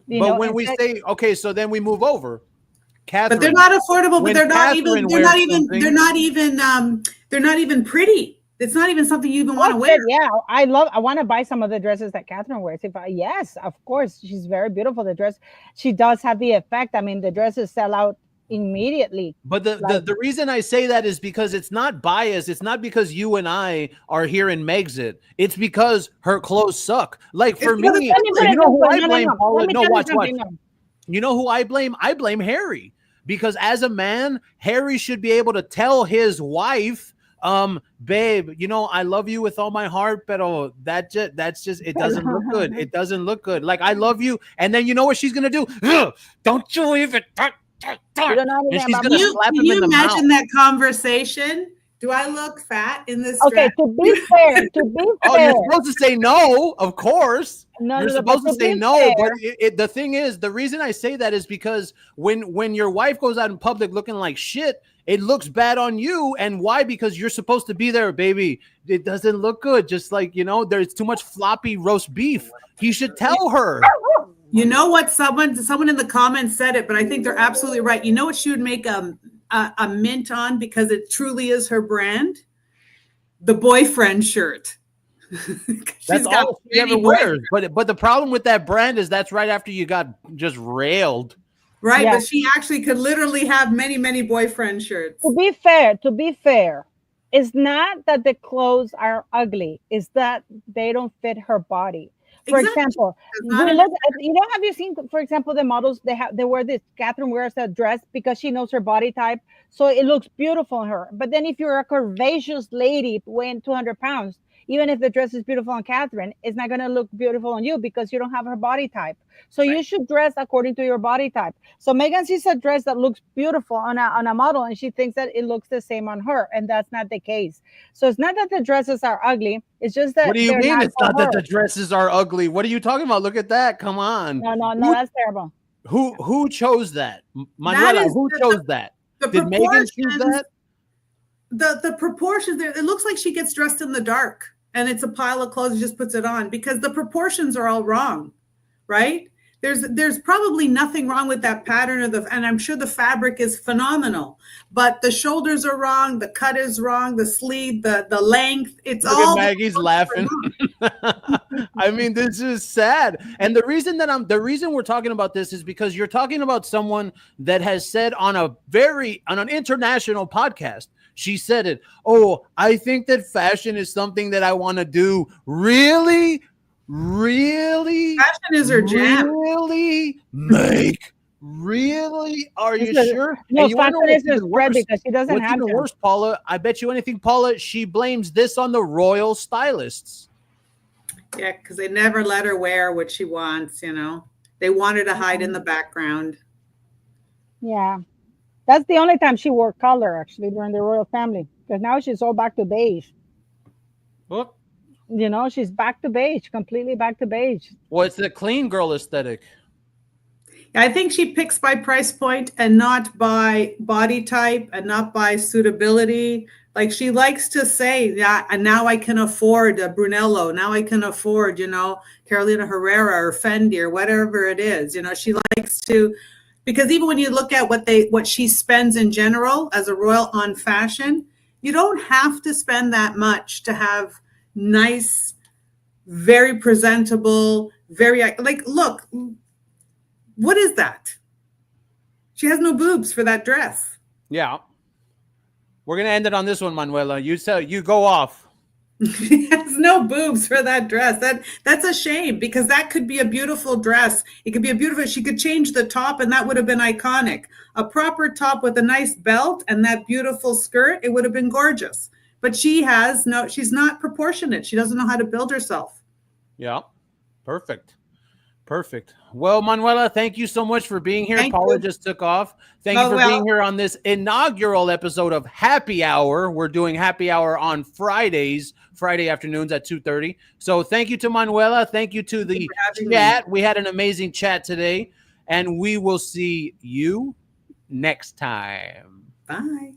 But when we say, okay, so then we move over. Catherine, but they're not affordable. But they're not Catherine even. They're not even. They're not even. They're not even pretty. It's not even something you even want to wear. Yeah, I want to buy some of the dresses that Catherine wears. Yes, of course, she's very beautiful. The dress, she does have the effect. I mean, the dresses sell out immediately. But the reason I say that is because it's not biased. It's not because you and I are here in Megxit. It's because her clothes suck. Like for me, you know who I blame? No, watch. You know who I blame? I blame Harry. Because as a man, Harry should be able to tell his wife, babe, you know, I love you with all my heart, but that's just it doesn't look good. It doesn't look good. Like, I love you. And then you know what she's gonna do? Don't you even and she's gonna slap him in the mouth. Can you imagine that conversation? Do I look fat in this Okay, dress? to be fair. Oh, you're supposed to say no, of course. No, you're supposed to say no, but the thing is, the reason I say that is because when your wife goes out in public looking like shit, it looks bad on you. And why? Because you're supposed to be there, baby. It doesn't look good. Just like, you know, there's too much floppy roast beef. He should tell her. You know what? Someone in the comments said it, but I think they're absolutely right. You know what she would make a mint on, because it truly is her brand? The boyfriend shirt. That's all she ever wears. But the problem with that brand is that's right after you got just railed. Right, yeah. But she actually could literally have many, many boyfriend shirts. To be fair, it's not that the clothes are ugly. It's that they don't fit her body. For example, have you seen, for example, the models, they wear this, Catherine wears a dress because she knows her body type, so it looks beautiful on her. But then if you're a curvaceous lady weighing 200 pounds, even if the dress is beautiful on Catherine, it's not going to look beautiful on you because you don't have her body type. So you should dress according to your body type. So Meghan sees a dress that looks beautiful on a model, and she thinks that it looks the same on her, and that's not the case. So it's not that the dresses are ugly. It's just that. What do you mean? It's not that the dresses are ugly. What are you talking about? Look at that. Come on. No, that's terrible. Who chose that? Manuela, who chose that? Did Meghan choose that? The proportions there. It looks like she gets dressed in the dark, and it's a pile of clothes and just puts it on, because the proportions are all wrong, right? There's probably nothing wrong with that pattern and I'm sure the fabric is phenomenal, but the shoulders are wrong, the cut is wrong, the sleeve, the length, it's Look all. At Maggie's laughing. I mean, this is sad. And the reason we're talking about this is because you're talking about someone that has said on an international podcast. She said it. Oh, I think that fashion is something that I want to do. Really? Fashion is her jam. Really? Really? Are you sure? No, fashion is her spread because she doesn't have even worse, Paula, I bet you anything, Paula, she blames this on the royal stylists. Yeah, because they never let her wear what she wants, you know. They want her to hide in the background. Yeah. That's the only time she wore color, actually, during the royal family. Because now she's all back to beige. What? You know, she's back to beige, completely back to beige. Well, it's the clean girl aesthetic. I think she picks by price point and not by body type and not by suitability. Like, she likes to say, yeah, and now I can afford a Brunello. Now I can afford, you know, Carolina Herrera or Fendi or whatever it is. You know, she likes to, because even when you look at what she spends in general as a royal on fashion, you don't have to spend that much to have nice, very presentable, very, like, look, what is that? She has no boobs for that dress. Yeah. We're going to end it on this one, Manuela. You go off. She has no boobs for that dress. That's a shame, because that could be a beautiful dress. It could be she could change the top and that would have been iconic. A proper top with a nice belt and that beautiful skirt, it would have been gorgeous. But she's not proportionate. She doesn't know how to build herself. Yeah. Perfect. Perfect. Well, Manuela, thank you so much for being here. Thank Paula you. just took off. Thank you for being here on this inaugural episode of Happy Hour. We're doing Happy Hour on Fridays, Friday afternoons at 2:30. So thank you to Manuela. Thank you to the chat. We had an amazing chat today, and we will see you next time. Bye.